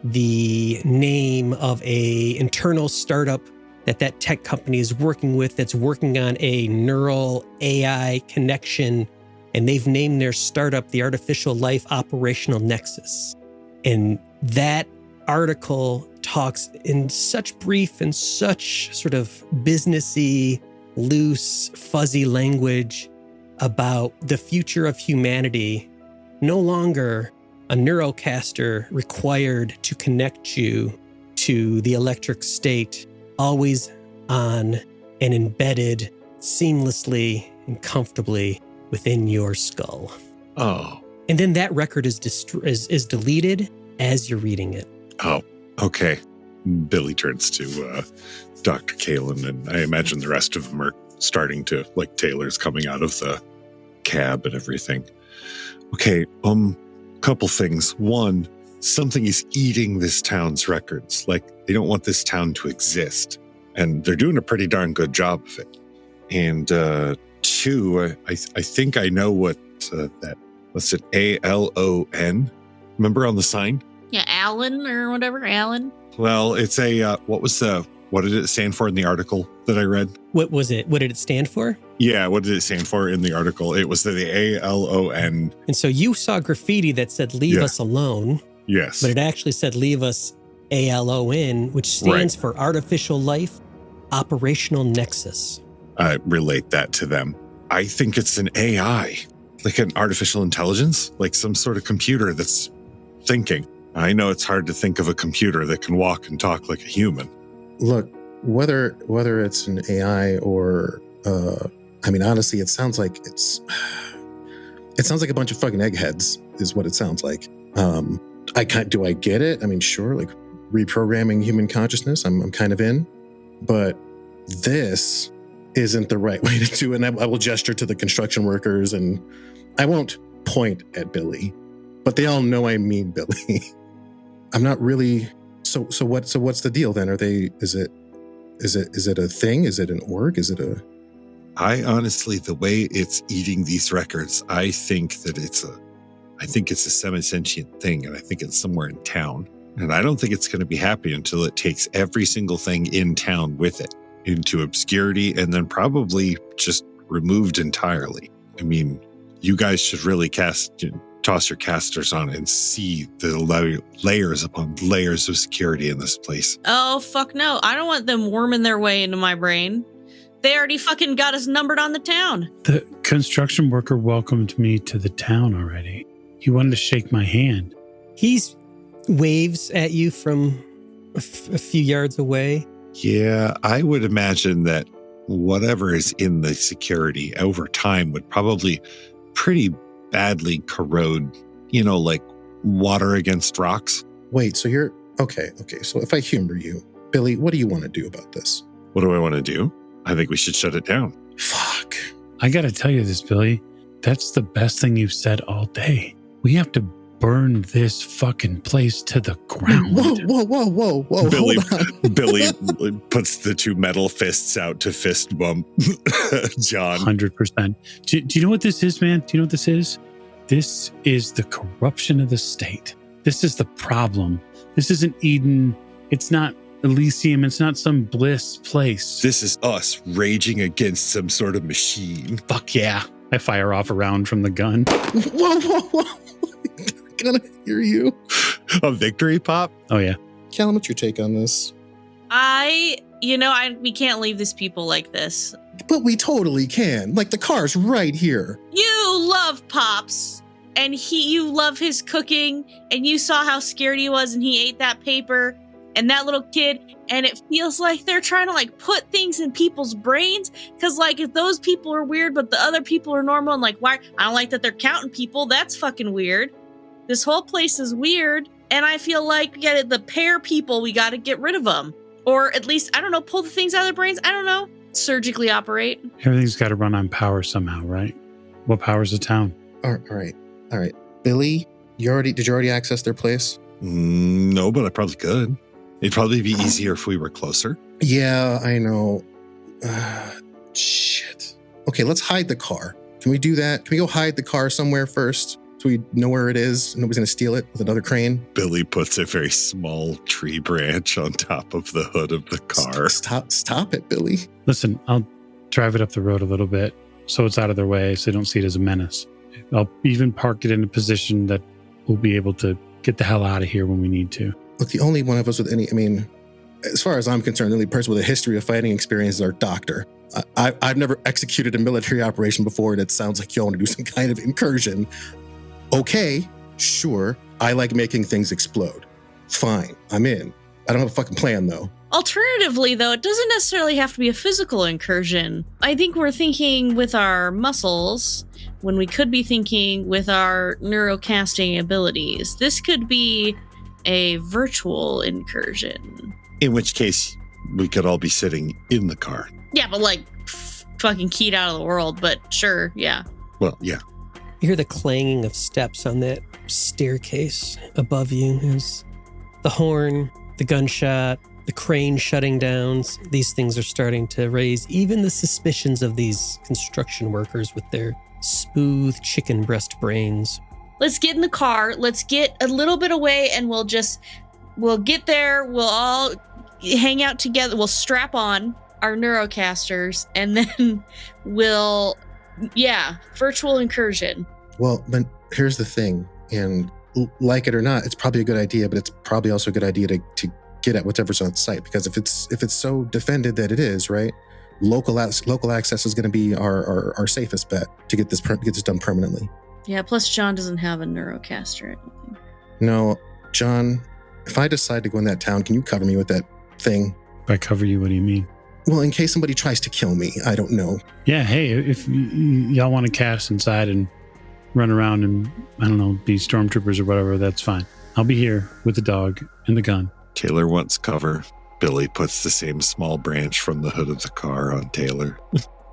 the name of a internal startup that tech company is working with that's working on a neural AI connection, and they've named their startup the Artificial Life Operational Nexus. And that article talks in such brief and such sort of businessy, loose, fuzzy language about the future of humanity. No longer a neurocaster required to connect you to the electric state, always on and embedded seamlessly and comfortably within your skull. Oh. And then that record is deleted as you're reading it. Oh, okay. Billy turns to Dr. Kalen, and I imagine the rest of them are starting to, like, Taylor's coming out of the cab and everything. Okay, couple things. One, something is eating this town's records. Like, they don't want this town to exist. And they're doing a pretty darn good job of it. And 2, I think I know what what's it, ALON? Remember on the sign? Yeah, Alan or whatever, Alan. Well, it's what did it stand for in the article that I read? What was it? What did it stand for? Yeah, what did it stand for in the article? It was the ALON. And so you saw graffiti that said, leave us alone. Yes. But it actually said, leave us ALON, which stands for Artificial Life Operational Nexus. I relate that to them. I think it's an AI, like an artificial intelligence, like some sort of computer that's thinking. I know it's hard to think of a computer that can walk and talk like a human. Look, whether it's an AI or, honestly, it sounds like a bunch of fucking eggheads is what it sounds like. Do I get it? I mean, sure, like reprogramming human consciousness, I'm kind of in, but this isn't the right way to do it. And I will gesture to the construction workers, and I won't point at Billy, but they all know I mean Billy. I'm not really. So what's the deal then? Is it a thing? Is it an org? I honestly, the way it's eating these records, I think it's a semi-sentient thing, and I think it's somewhere in town. And I don't think it's going to be happy until it takes every single thing in town with it into obscurity and then probably just removed entirely. I mean, You guys should really toss your casters on and see the layers upon layers of security in this place. Oh, fuck no. I don't want them worming their way into my brain. They already fucking got us numbered on the town. The construction worker welcomed me to the town already. He wanted to shake my hand. He waves at you from a few yards away. Yeah, I would imagine that whatever is in the security over time would probably pretty badly corrode, like water against rocks. Wait, so you're... Okay. So if I humor you, Billy, what do you want to do about this? What do I want to do? I think we should shut it down. Fuck. I gotta tell you this, Billy. That's the best thing you've said all day. We have to burn this fucking place to the ground. Whoa. Billy, Hold on. Billy puts the two metal fists out to fist bump John. 100%. Do you know what this is, man? Do you know what this is? This is the corruption of the state. This is the problem. This isn't Eden. It's not Elysium. It's not some bliss place. This is us raging against some sort of machine. Fuck yeah. I fire off a round from the gun. Whoa. I'm gonna hear you. A victory pop? Oh, yeah. Callum, what's your take on this? We can't leave these people like this. But we totally can. Like, the car's right here. You love Pops, and you love his cooking, and you saw how scared he was, and he ate that paper, and that little kid, and it feels like they're trying to, put things in people's brains, because, if those people are weird, but the other people are normal, and, why? I don't like that they're counting people. That's fucking weird. This whole place is weird, and I feel like the pair people, we got to get rid of them. Or at least, I don't know, pull the things out of their brains. I don't know. Surgically operate. Everything's got to run on power somehow, right? What powers the town? All right. Billy, did you already access their place? No, but I probably could. It'd probably be easier if we were closer. Yeah, I know. Shit. Okay, let's hide the car. Can we do that? Can we go hide the car somewhere first? So we know where it is. Nobody's going to steal it with another crane. Billy puts a very small tree branch on top of the hood of the car. Stop it, Billy. Listen, I'll drive it up the road a little bit so it's out of their way so they don't see it as a menace. I'll even park it in a position that we'll be able to get the hell out of here when we need to. Look, the only one of us with as far as I'm concerned, the only person with a history of fighting experience is our doctor. I've never executed a military operation before, and it sounds like you want to do some kind of incursion. Okay, sure. I like making things explode. Fine, I'm in. I don't have a fucking plan, though. Alternatively, though, it doesn't necessarily have to be a physical incursion. I think we're thinking with our muscles when we could be thinking with our neurocasting abilities. This could be a virtual incursion. In which case, we could all be sitting in the car. Yeah, but fucking keyed out of the world, but sure, yeah. Well, yeah. You hear the clanging of steps on that staircase above you as the horn, the gunshot, the crane shutting down. These things are starting to raise even the suspicions of these construction workers with their smooth chicken breast brains. Let's get in the car. Let's get a little bit away and we'll get there. We'll all hang out together. We'll strap on our neurocasters and then virtual incursion. Well, but here's the thing, and like it or not, it's probably a good idea, but it's probably also a good idea to get at whatever's on site, because if it's so defended that it is, right, local access is going to be our safest bet to get this done permanently. Yeah, plus John doesn't have a neurocaster. I don't think. No, John, if I decide to go in that town, can you cover me with that thing? By cover you, what do you mean? Well, in case somebody tries to kill me, I don't know. Yeah, hey, if y'all want to cast inside and run around and, I don't know, be stormtroopers or whatever, that's fine. I'll be here with the dog and the gun. Taylor wants cover. Billy puts the same small branch from the hood of the car on Taylor.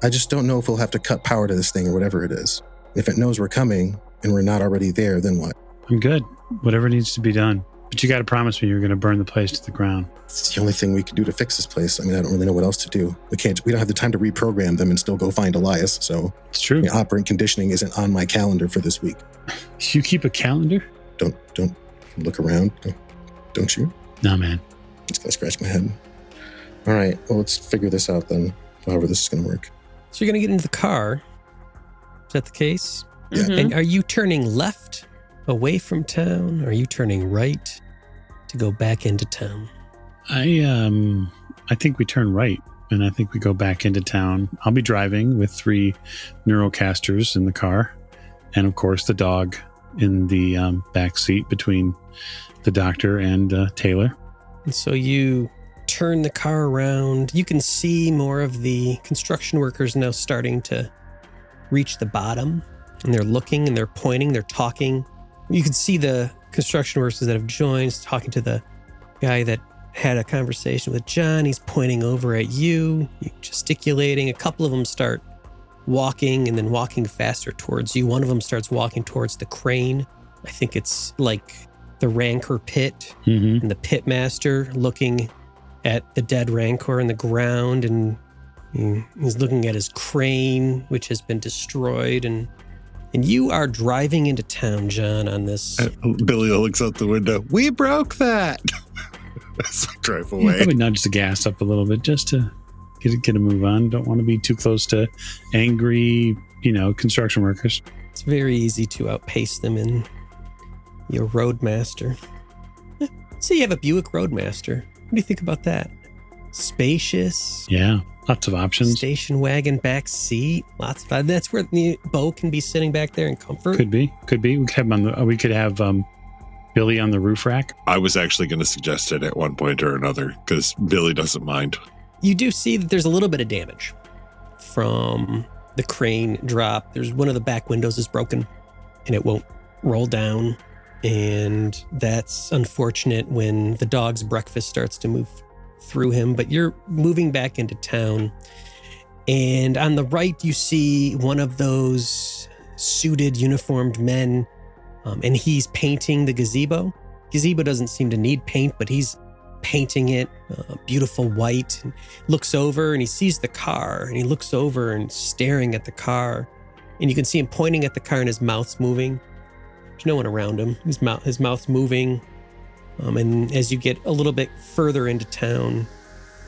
I just don't know if we'll have to cut power to this thing or whatever it is. If it knows we're coming and we're not already there, then what? I'm good. Whatever needs to be done. But you got to promise me you're going to burn the place to the ground. It's the only thing we can do to fix this place. I don't really know what else to do. We don't have the time to reprogram them and still go find Elias. So it's true. Operant conditioning isn't on my calendar for this week. You keep a calendar? Don't look around. Don't you? No, man. I'm just going to scratch my head. All right. Well, let's figure this out then. However this is going to work. So you're going to get into the car. Is that the case? Yeah. Mhm. And are you turning left away from town? Or are you turning right to go back into town? I think we turn right, and I think we go back into town. I'll be driving with 3 neurocasters in the car, and of course the dog in the back seat between the doctor and Taylor. And so you turn the car around. You can see more of the construction workers now starting to reach the bottom, and they're looking and they're pointing, they're talking. You can see the construction workers that have joined talking to the guy that had a conversation with John. He's pointing over at you, gesticulating. A couple of them start walking and then walking faster towards you. One of them starts walking towards the crane. I think it's like the Rancor pit, and the pit master looking at the dead Rancor in the ground, and he's looking at his crane, which has been destroyed. And you are driving into town, John, on this. Billy looks out the window. We broke that. As I drive away. Probably nudge the gas up a little bit just to get a move on. Don't want to be too close to angry, construction workers. It's very easy to outpace them in your Roadmaster. So you have a Buick Roadmaster. What do you think about that? Spacious. Yeah, lots of options. Station wagon back seat. Lots of. That's where Bo can be sitting back there in comfort. Could be. We could have Billy on the roof rack. I was actually going to suggest it at one point or another because Billy doesn't mind. You do see that there's a little bit of damage from the crane drop. There's one of the back windows is broken and it won't roll down. And that's unfortunate when the dog's breakfast starts to move through him. But you're moving back into town. And on the right, you see one of those suited, uniformed men. And he's painting the gazebo. Gazebo doesn't seem to need paint, but he's painting it beautiful white. And looks over and he sees the car, and he looks over and staring at the car. And you can see him pointing at the car and his mouth's moving. There's no one around him. His mouth's moving. And as you get a little bit further into town,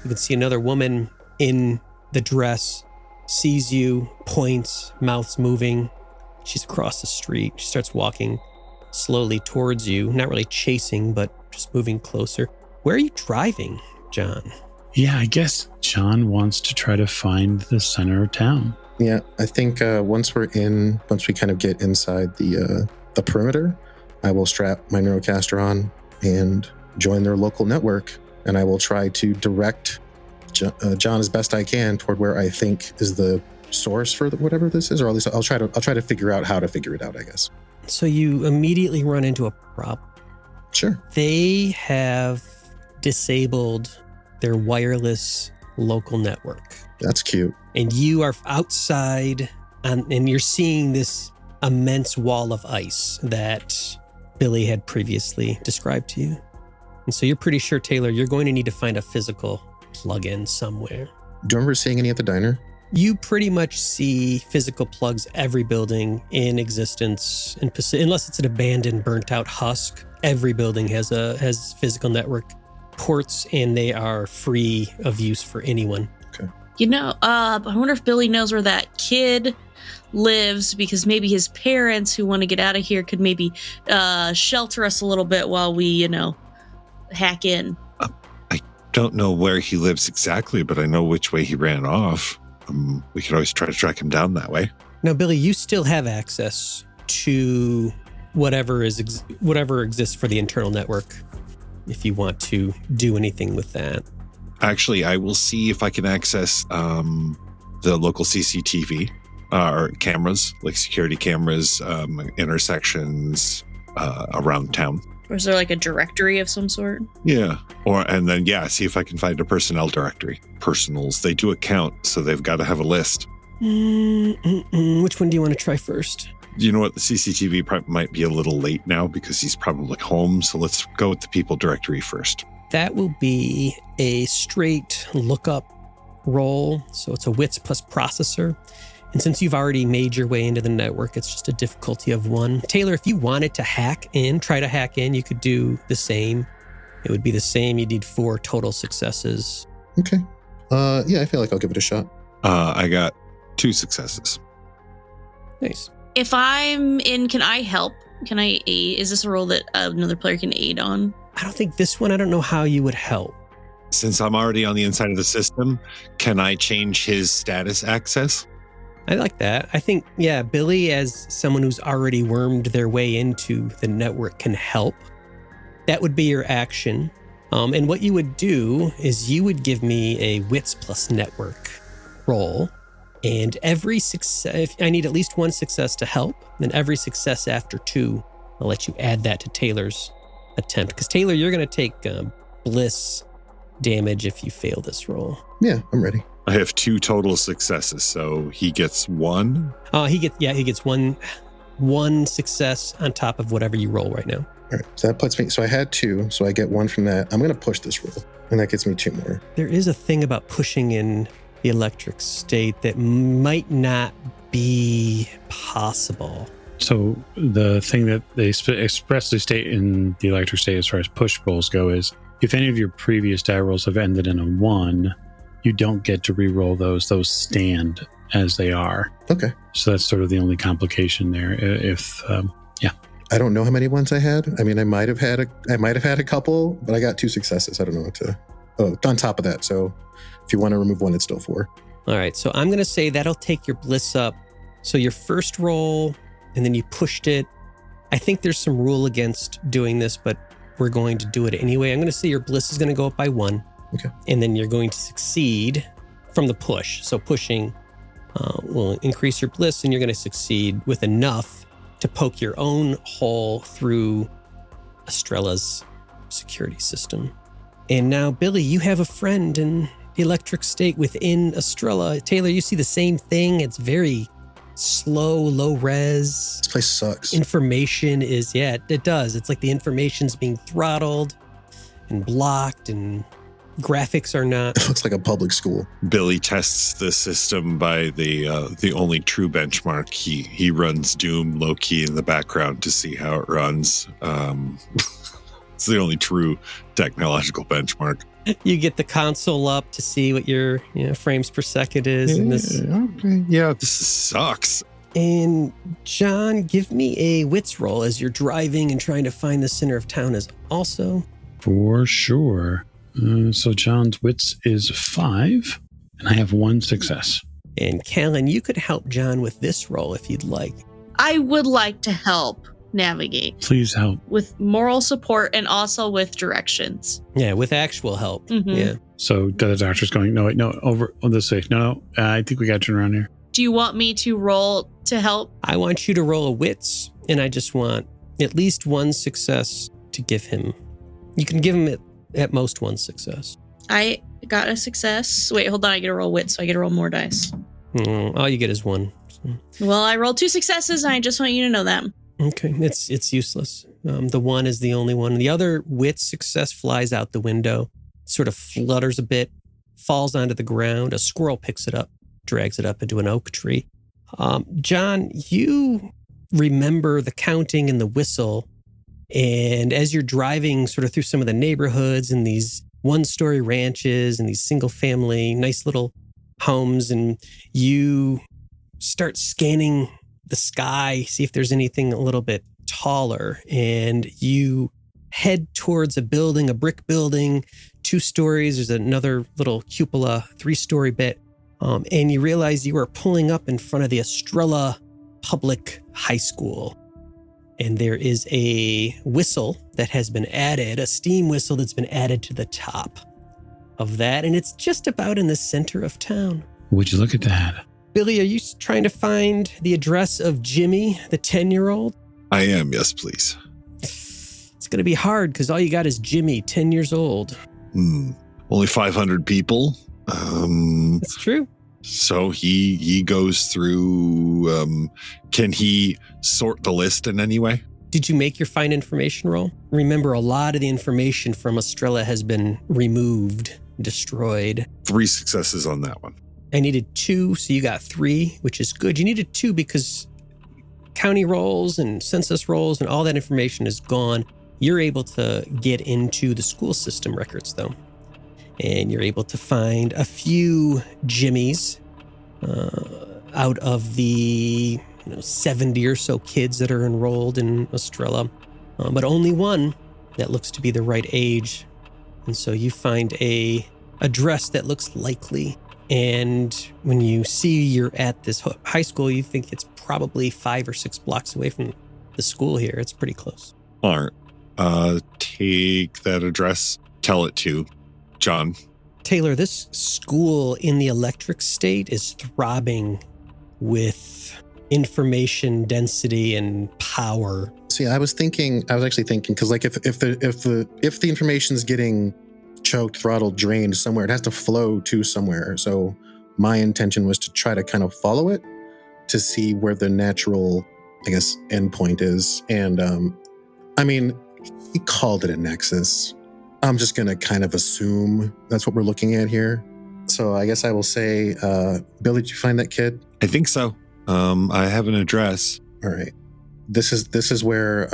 you can see another woman in the dress, sees you, points, mouth's moving. She's across the street. She starts walking slowly towards you, not really chasing, but just moving closer. Where are you driving, John? Yeah, I guess John wants to try to find the center of town. Yeah, I think once we kind of get inside the perimeter, I will strap my Neurocaster on and join their local network, and I will try to direct John as best I can toward where I think is the source for whatever this is, or at least I'll try to figure out how to figure it out, I guess. So you immediately run into a problem. Sure. They have disabled their wireless local network. That's cute. And you are outside and you're seeing this immense wall of ice that Billy had previously described to you. And so you're pretty sure, Taylor, you're going to need to find a physical plug-in somewhere. Do you remember seeing any at the diner? You pretty much see physical plugs every building in existence in Pacifica, unless it's an abandoned, burnt-out husk. Every building has physical network ports, and they are free of use for anyone. Okay. I wonder if Billy knows where that kid lives, because maybe his parents who want to get out of here could maybe shelter us a little bit while we, hack in. I don't know where he lives exactly, but I know which way he ran off. We could always try to track him down that way. Now, Billy, you still have access to whatever exists for the internal network if you want to do anything with that. Actually, I will see if I can access the local CCTV or cameras, like security cameras, intersections around town. Or is there like a directory of some sort? Yeah. And then see if I can find a personnel directory. Personals, they do a count, so they've got to have a list. Which one do you want to try first? You know what? The CCTV might be a little late now because he's probably home. So let's go with the people directory first. That will be a straight lookup roll. So it's a wits plus processor. And since you've already made your way into the network, it's just a difficulty of 1. Taylor, if you wanted to try to hack in, you could do the same. It would be the same. You'd need 4 total successes. Okay. I feel like I'll give it a shot. I got 2 successes. Nice. If I'm in, can I help? Can I aid? Is this a role that another player can aid on? I don't think this one, I don't know how you would help. Since I'm already on the inside of the system, can I change his status access? I like that. I think, yeah, Billy, as someone who's already wormed their way into the network, can help. That would be your action. And what you would do is you would give me a Wits plus Network roll. And every success, if I need at least one success to help, then every success after 2, I'll let you add that to Taylor's attempt. Because Taylor, you're going to take bliss damage if you fail this roll. Yeah, I'm ready. I have 2 total successes, so he gets 1. He gets one success on top of whatever you roll right now. All right, so that puts me, so I had 2, so I get 1 from that. I'm going to push this roll, and that gets me 2 more. There is a thing about pushing in the electric state that might not be possible. So the thing that they expressly state in the electric state as far as push rolls go is if any of your previous die rolls have ended in a 1, you don't get to re-roll those. Those stand as they are. Okay. So that's sort of the only complication there. I don't know how many ones I had. I mean, I might have had a couple, but I got 2 successes. I don't know what to. Oh, on top of that. So if you want to remove 1, it's still 4. All right. So I'm going to say that'll take your bliss up. So your first roll, and then you pushed it. I think there's some rule against doing this, but we're going to do it anyway. I'm going to say your bliss is going to go up by 1. Okay. And then you're going to succeed from the push. So pushing will increase your bliss, and you're going to succeed with enough to poke your own hole through Estrella's security system. And now, Billy, you have a friend in the electric state within Estrella. Taylor, you see the same thing. It's very slow, low res. This place sucks. Information is, it does. It's like the information's being throttled and blocked, and graphics are not. It looks like a public school. Billy tests the system by the only true benchmark. He runs Doom low key in the background to see how it runs. It's the only true technological benchmark. You get the console up to see what your frames per second is. This sucks. And John, give me a wits roll as you're driving and trying to find the center of town as also. For sure. So John's wits is 5, and I have 1 success. And Callan, you could help John with this roll if you'd like. I would like to help navigate. Please help. With moral support and also with directions. Yeah, with actual help. Mm-hmm. Yeah. So the doctor's going, no, wait, no, over on this way. No, I think we got to turn around here. Do you want me to roll to help? I want you to roll a wits, and I just want at least 1 success to give him. You can give him at most 1 success. I got a success. Wait, hold on. I get to roll wit, so I get to roll more dice. All you get is 1. So. Well, I rolled 2 successes, and I just want you to know that. Okay, it's useless. The 1 is the only one. The other wit success flies out the window, sort of flutters a bit, falls onto the ground. A squirrel picks it up, drags it up into an oak tree. John, you remember the counting and the whistle. And as you're driving sort of through some of the neighborhoods and these 1-story ranches and these single family, nice little homes, and you start scanning the sky, see if there's anything a little bit taller, and you head towards a building, a brick building, 2 stories. There's another little cupola, 3-story bit. And you realize you are pulling up in front of the Estrella Public High School. And there is a whistle that has been added, a steam whistle that's been added to the top of that. And it's just about in the center of town. Would you look at that? Billy, are you trying to find the address of Jimmy, the 10-year-old? I am, yes, please. It's going to be hard because all you got is Jimmy, 10 years old. Only 500 people. That's true. So he goes through, can he sort the list in any way? Did you make your find information roll? Remember, a lot of the information from Estrella has been removed, destroyed. 3 successes on that one. I needed 2, so you got 3, which is good. You needed 2 because county rolls and census rolls and all that information is gone. You're able to get into the school system records, though. And you're able to find a few Jimmys out of the 70 or so kids that are enrolled in Estrella, but only one that looks to be the right age. And so you find a address that looks likely. And when you see you're at this high school, you think it's probably 5 or 6 blocks away from the school here. It's pretty close. All right. Take that address. Tell it to John. Taylor, this school in the electric state is throbbing with information density and power. See, I was actually thinking, because like if the information's getting choked, throttled, drained somewhere, it has to flow to somewhere. So my intention was to try to kind of follow it to see where the natural, I guess, endpoint is. And I mean, he called it a nexus. I'm just going to kind of assume that's what we're looking at here. So I guess I will say, Billy, did you find that kid? I think so. I have an address. All right. This is where,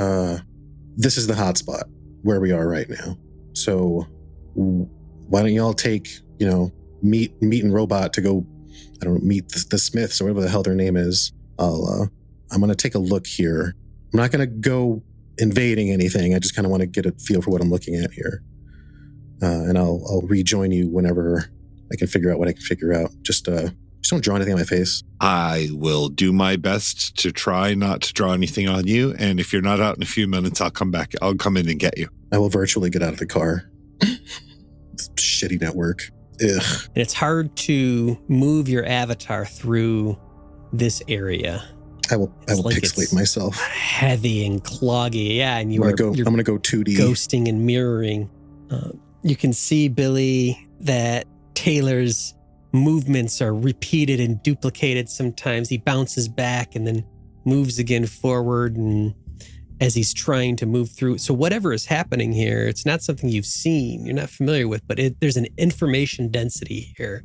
this is the hotspot where we are right now. So why don't y'all take, Meat and Robot to go, I don't know, meet the Smiths or whatever the hell their name is. I'm going to take a look here. I'm not going to go invading anything. I just kind of want to get a feel for what I'm looking at here. And I'll rejoin you whenever I can figure out what I can figure out. Just don't draw anything on my face. I will do my best to try not to draw anything on you. And if you're not out in a few minutes, I'll come back. I'll come in and get you. I will virtually get out of the car. Shitty network. Ugh. And it's hard to move your avatar through this area. I will pixelate myself. Heavy and cloggy. Yeah, and I'm going to go 2D. Ghosting and mirroring. You can see, Billy, that Taylor's movements are repeated and duplicated sometimes. He bounces back and then moves again forward, and as he's trying to move through. So whatever is happening here, it's not something you've seen, you're not familiar with, but there's an information density here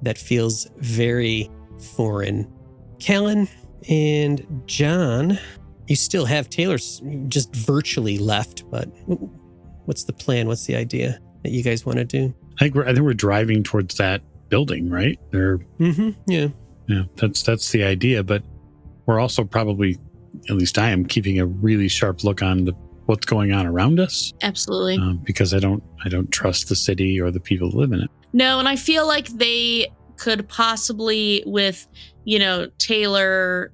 that feels very foreign. Callan and John, you still have Taylor just virtually left, but what's the plan? What's the idea that you guys want to do? I think we're driving towards that building, right? Yeah. Yeah, that's the idea. But we're also probably, at least I am, keeping a really sharp look on what's going on around us. Absolutely. Because I don't trust the city or the people who live in it. No, and I feel like they could possibly, with Taylor,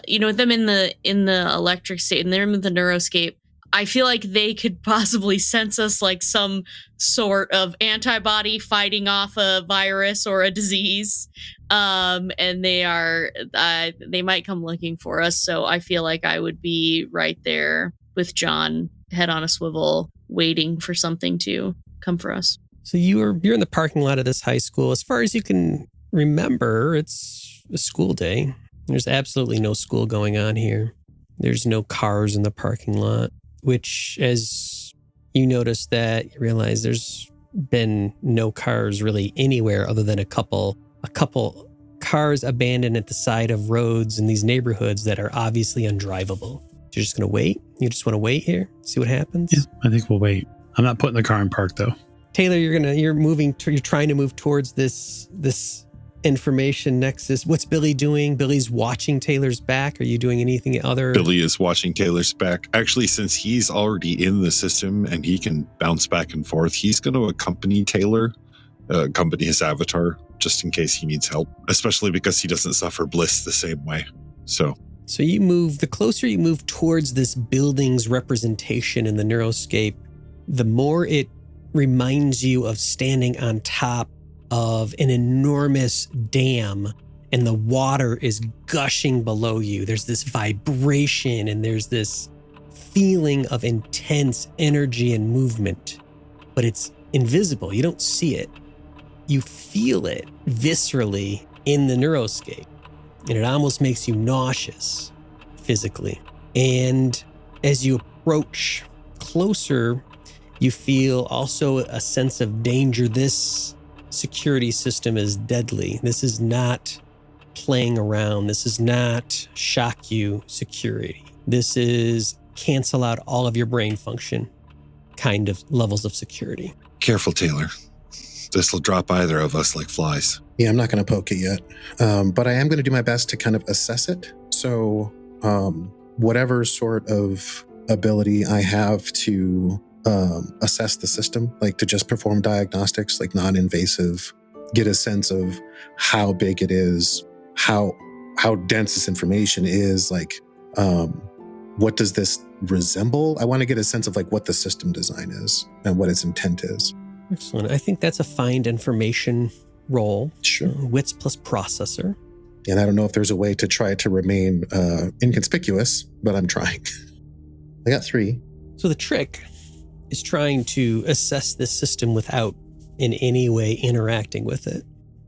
with them in the electric state and they're in the neuroscape, I feel like they could possibly sense us like some sort of antibody fighting off a virus or a disease. And they might come looking for us. So I feel like I would be right there with John, head on a swivel, waiting for something to come for us. So you're in the parking lot of this high school. As far as you can remember, it's a school day. There's absolutely no school going on here. There's no cars in the parking lot, which, as you notice that, you realize there's been no cars really anywhere other than a couple cars abandoned at the side of roads in these neighborhoods that are obviously undrivable. You're just going to wait? You just want to wait here? See what happens? Yeah, I think we'll wait. I'm not putting the car in park, though. Taylor, you're trying to move towards this information nexus. What's Billy doing? Billy's watching Taylor's back. Are you doing anything other? Billy is watching Taylor's back. Actually, since he's already in the system and he can bounce back and forth, he's going to accompany Taylor, accompany his avatar, just in case he needs help, especially because he doesn't suffer bliss the same way. So you move, the closer you move towards this building's representation in the neuroscape, the more it reminds you of standing on top of an enormous dam and the water is gushing below you. There's this vibration and there's this feeling of intense energy and movement, but it's invisible. You don't see it. You feel it viscerally in the neuroscape, and it almost makes you nauseous physically. And as you approach closer, you feel also a sense of danger. This security system is deadly. This is not playing around. This is not shock you security. This is cancel out all of your brain function kind of levels of security. Careful, Taylor. This will drop either of us like flies. Yeah, I'm not going to poke it yet. But I am going to do my best to kind of assess it. So whatever sort of ability I have to assess the system, like to just perform diagnostics, like non-invasive, get a sense of how big it is, how dense this information is, like what does this resemble? I want to get a sense of like what the system design is and what its intent is. Excellent. I think that's a find information roll. Sure. Wits plus processor. And I don't know if there's a way to try to remain inconspicuous, but I'm trying. I got 3. So the trick is trying to assess this system without in any way interacting with it.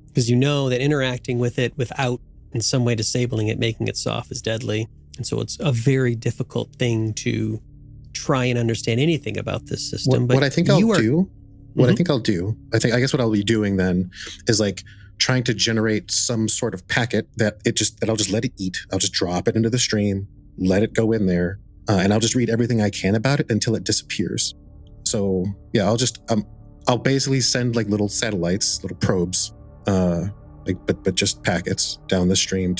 Because you know that interacting with it without in some way disabling it, making it soft is deadly. And so it's a very difficult thing to try and understand anything about this system. What I think I'll do, I guess what I'll be doing then is like trying to generate some sort of packet that I'll just let it eat. I'll just drop it into the stream, let it go in there, and I'll just read everything I can about it until it disappears. So yeah, I'll basically send like little satellites, little probes, but just packets down the stream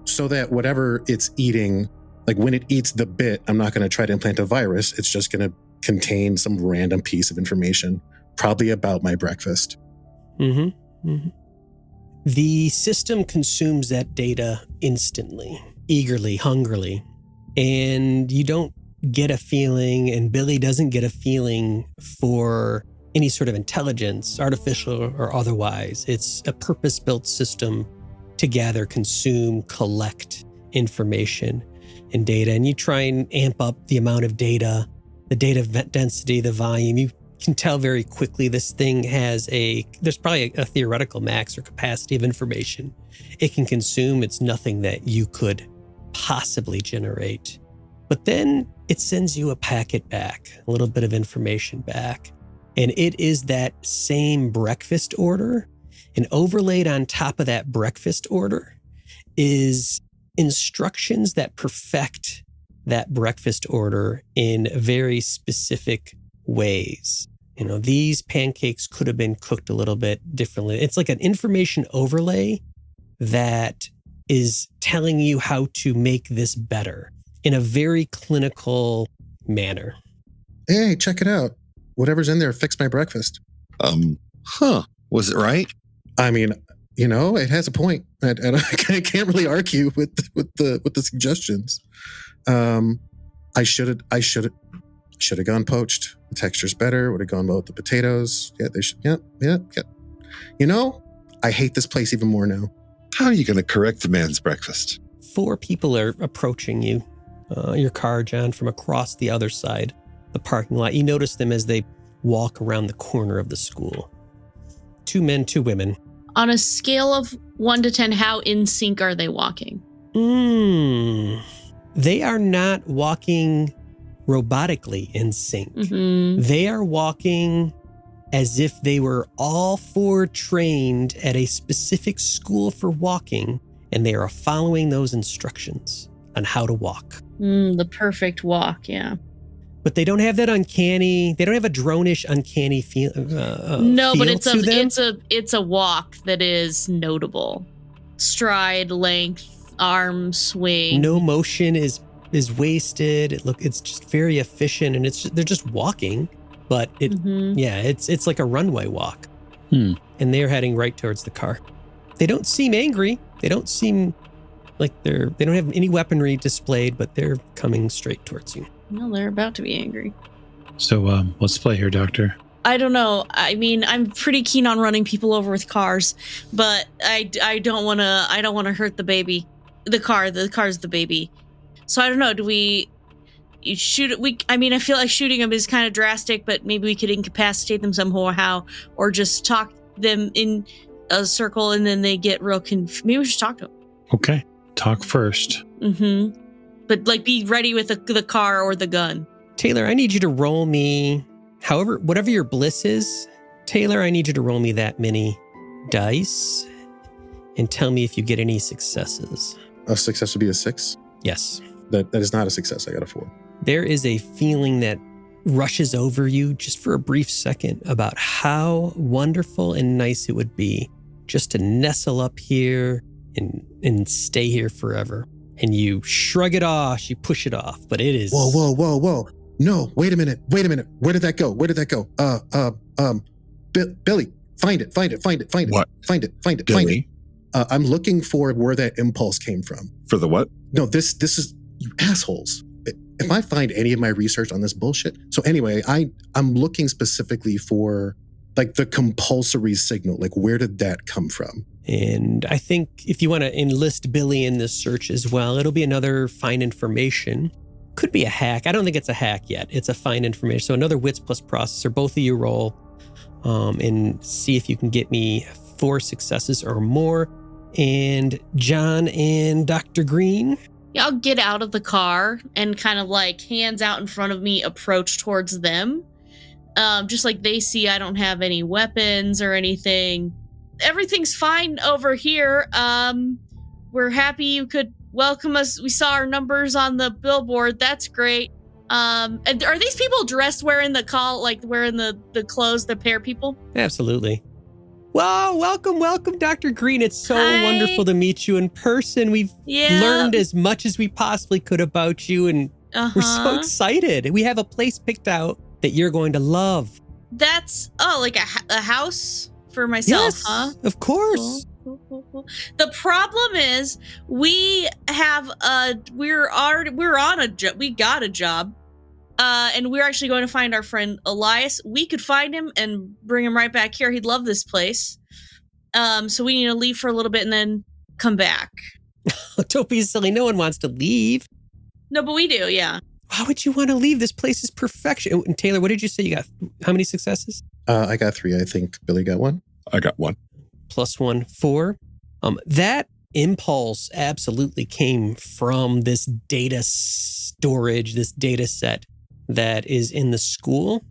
so that whatever it's eating, like when it eats the bit, I'm not going to try to implant a virus. It's just going to contain some random piece of information, probably about my breakfast. Mm-hmm. Mm-hmm. The system consumes that data instantly, eagerly, hungrily, and you don't get a feeling, and Billy doesn't get a feeling for any sort of intelligence, artificial or otherwise. It's a purpose-built system to gather, consume, collect information and data. And you try and amp up the amount of data, the data density, the volume. You can tell very quickly this thing there's probably a theoretical max or capacity of information it can consume. It's nothing that you could possibly generate. But then it sends you a packet back, a little bit of information back. And it is that same breakfast order. And overlaid on top of that breakfast order is instructions that perfect that breakfast order in very specific ways. You know, these pancakes could have been cooked a little bit differently. It's like an information overlay that is telling you how to make this better in a very clinical manner. Hey, check it out. Whatever's in there fixed my breakfast. Was it right? I mean, it has a point. I can't really argue with the suggestions. I should have gone poached. The texture's better. Would have gone well with the potatoes. Yeah, they should. Yeah. I hate this place even more now. How are you going to correct the man's breakfast? 4 people are approaching you, your car, John, from across the other side, the parking lot. You notice them as they walk around the corner of the school. 2 men, 2 women. On a scale of 1 to 10, how in sync are they walking? They are not walking robotically in sync. Mm-hmm. They are walking as if they were all 4 trained at a specific school for walking, and they are following those instructions on how to walk. The perfect walk, yeah. But they don't have that uncanny, they don't have a drone-ish uncanny feel. No, but feel it's a walk that is notable. Stride, length, arm swing. No motion is wasted. It's just very efficient, and they're just walking, but it's like a runway walk. And they're heading right towards the car. They don't seem angry. They don't seem like they don't have any weaponry displayed, but they're coming straight towards you. Well, they're about to be angry. So what's the play here, Doctor? I don't know. I mean, I'm pretty keen on running people over with cars, but I don't want to hurt the baby. The car's the baby. So I don't know. Do we shoot it? I feel like shooting them is kind of drastic, but maybe we could incapacitate them somehow, or just talk them in a circle and then they get real maybe we should talk to them. Okay. Talk first. But be ready with the car or the gun. Taylor, I need you to roll me, whatever your bliss is, Taylor, I need you to roll me that many dice and tell me if you get any successes. A success would be a 6? Yes. That is not a success. I got a 4. There is a feeling that rushes over you just for a brief second about how wonderful and nice it would be just to nestle up here and stay here forever. And you shrug it off, you push it off, but it is... Whoa. No, wait a minute. Where did that go? Billy, find it. What? Find it. Billy? I'm looking for where that impulse came from. For the what? No, this is, you assholes. If I find any of my research on this bullshit. So anyway, I'm looking specifically for like the compulsory signal. Like, where did that come from? And I think if you want to enlist Billy in this search as well, it'll be another find information. Could be a hack. I don't think it's a hack yet. It's a find information. So another wits plus processor. Both of you roll and see if you can get me 4 successes or more. And John and Dr. Green. Yeah, I'll get out of the car and kind of like hands out in front of me, approach towards them. Just like they see I don't have any weapons or anything. Everything's fine over here. We're happy you could welcome us. We saw our numbers on the billboard. That's great. And are these people dressed wearing the clothes, the pair people? Absolutely. Well, welcome, Dr. Green. It's so wonderful to meet you in person. We've learned as much as we possibly could about you, and we're so excited. We have a place picked out that you're going to love. That's, like a house for myself, yes, huh? Of course. Cool. The problem is we got a job. And we're actually going to find our friend Elias. We could find him and bring him right back here. He'd love this place. So we need to leave for a little bit and then come back. Don't be silly. No one wants to leave. No, but we do, yeah. Why would you want to leave? This place is perfection. And Taylor, what did you say you got? How many successes? I got 3. I think Billy got 1. I got 1. +1, 4. That impulse absolutely came from this data storage, this data set that is in the school.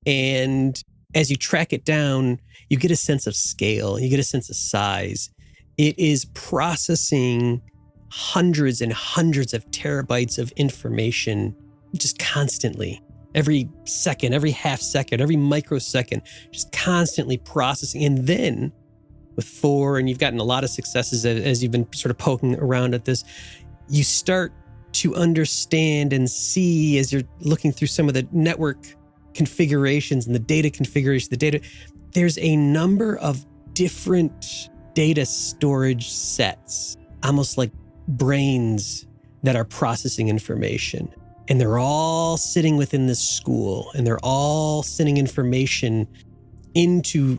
And as you track it down, you get a sense of scale, you get a sense of size. It is processing hundreds and hundreds of terabytes of information just constantly. Every second, every half second, every microsecond, just constantly processing. And then with 4, and you've gotten a lot of successes as you've been sort of poking around at this, you start to understand and see as you're looking through some of the network configurations and the data configuration, there's a number of different data storage sets, almost like brains that are processing information. And they're all sitting within this school, and they're all sending information into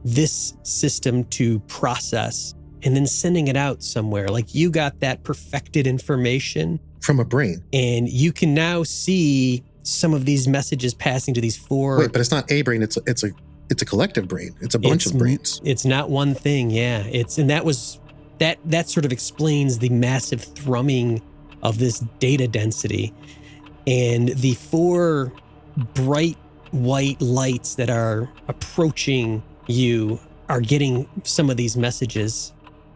this system to process and then sending it out somewhere. Like you got that perfected information from a brain. And you can now see some of these messages passing to these 4. Wait, but it's not a brain. It's a collective brain. It's a bunch of brains. It's not one thing. Yeah. That sort of explains the massive thrumming of this data density. And the 4 bright white lights that are approaching you are getting some of these messages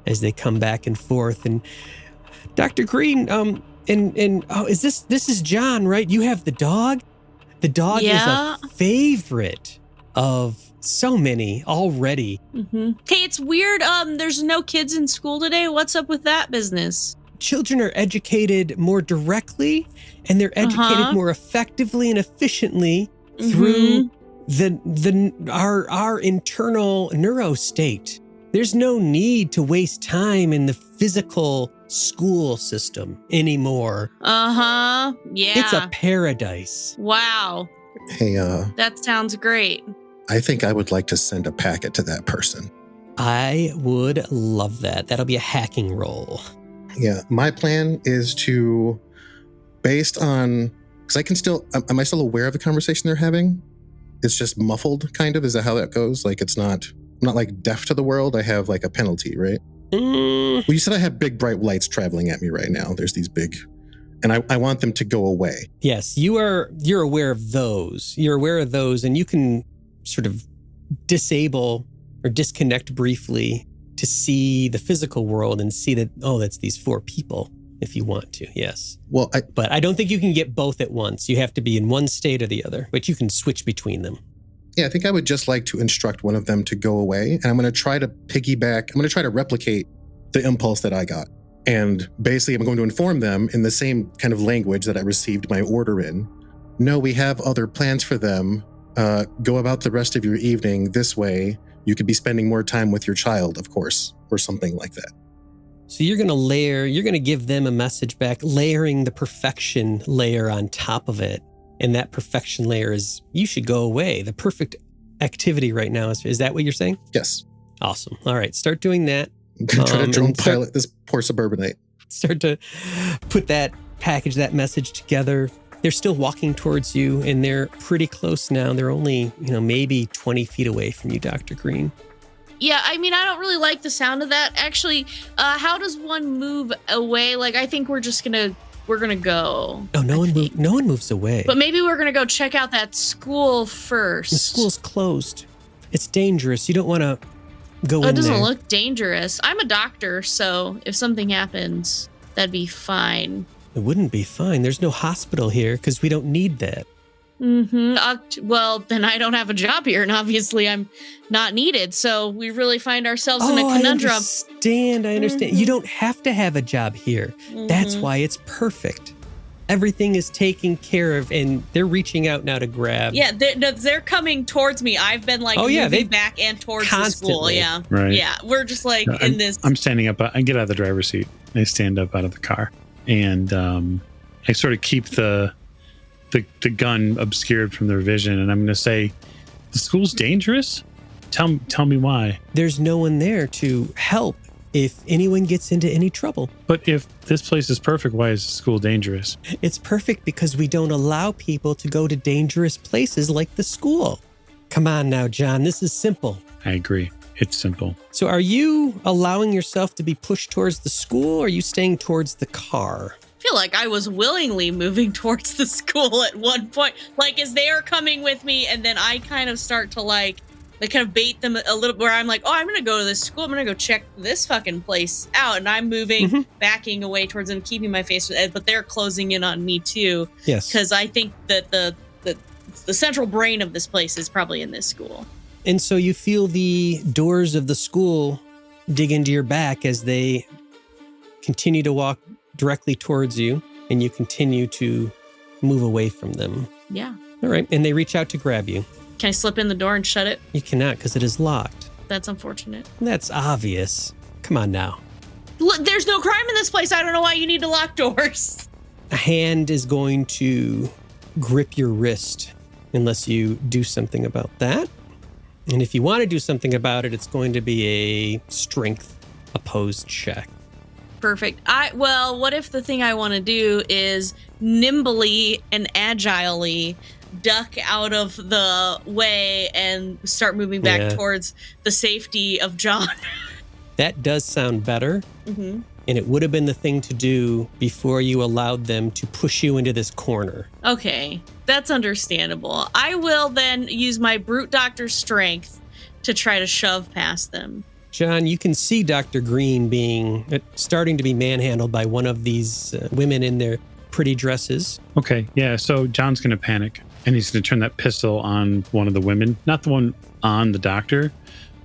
as they come back and forth. And Dr. Green, is this is John, right? You have the dog? The dog is a favorite of so many already. Mm-hmm. Hey, it's weird. There's no kids in school today. What's up with that business? Children are educated more directly, and they're educated more effectively and efficiently through our internal neuro state. There's no need to waste time in the physical school system anymore. Yeah. It's a paradise. Wow. Hey, that sounds great. I think I would like to send a packet to that person. I would love that. That'll be a hacking roll. Yeah, my plan is to, based on, because I can still, am I still aware of the conversation they're having? It's just muffled, kind of? Is that how that goes? Like, I'm not like deaf to the world. I have like a penalty, right? Well, you said I have big bright lights traveling at me right now. There's these big, and I want them to go away. Yes, you're aware of those. You're aware of those, and you can sort of disable or disconnect briefly to see the physical world and see that, that's these 4 people. if you want to, yes. Well, But I don't think you can get both at once. You have to be in one state or the other, but you can switch between them. Yeah, I think I would just like to instruct one of them to go away. And I'm going to try to replicate the impulse that I got. And basically, I'm going to inform them in the same kind of language that I received my order in. No, we have other plans for them. Go about the rest of your evening this way. You could be spending more time with your child, of course, or something like that. So you're going to give them a message back, layering the perfection layer on top of it. And that perfection layer is, you should go away. The perfect activity right now is that what you're saying? Yes. Awesome. All right. Start doing that. I'm going to try to drone pilot this poor suburbanite. Start to put that message together. They're still walking towards you, and they're pretty close now. They're only, maybe 20 feet away from you, Dr. Green. Yeah, I mean, I don't really like the sound of that. Actually, how does one move away? Like, I think we're gonna go. Oh, no one moves away. But maybe we're gonna go check out that school first. The school's closed. It's dangerous. You don't want to go in there. It doesn't look dangerous. I'm a doctor, so if something happens, that'd be fine. It wouldn't be fine. There's no hospital here because we don't need that. Mm-hmm. Well, then I don't have a job here, and obviously I'm not needed. So we really find ourselves in a conundrum. I understand. Mm-hmm. You don't have to have a job here. Mm-hmm. That's why it's perfect. Everything is taken care of, and they're reaching out now to grab. Yeah, they're coming towards me. I've been moving back and towards constantly. the school. Yeah, right. Yeah, we're just in this. I'm standing up. I get out of the driver's seat. I stand up out of the car, and I sort of keep the gun obscured from their vision. And I'm going to say, the school's dangerous. Tell me why. There's no one there to help if anyone gets into any trouble. But if this place is perfect, why is the school dangerous? It's perfect because we don't allow people to go to dangerous places like the school. Come on now, John. This is simple. I agree. It's simple. So are you allowing yourself to be pushed towards the school, or are you staying towards the car? I feel like I was willingly moving towards the school at one point. Like, as they are coming with me, and then I kind of start to kind of bait them a little, where I'm like, oh, I'm going to go to this school. I'm going to go check this fucking place out. And I'm moving, backing away towards them, keeping my face, but they're closing in on me too. Yes. Because I think that the central brain of this place is probably in this school. And so you feel the doors of the school dig into your back as they continue to walk directly towards you, and you continue to move away from them. Yeah. All right. And they reach out to grab you. Can I slip in the door and shut it? You cannot, because it is locked. That's unfortunate. That's obvious. Come on now. There's no crime in this place. I don't know why you need to lock doors. A hand is going to grip your wrist unless you do something about that. And if you want to do something about it, it's going to be a strength opposed check. Perfect. What if the thing I want to do is nimbly and agilely duck out of the way and start moving back towards the safety of John? That does sound better. Mm-hmm. And it would have been the thing to do before you allowed them to push you into this corner. Okay, that's understandable. I will then use my brute doctor strength to try to shove past them. John, you can see Dr. Green starting to be manhandled by one of these women in their pretty dresses. Okay, yeah, so John's going to panic, and he's going to turn that pistol on one of the women. Not the one on the doctor,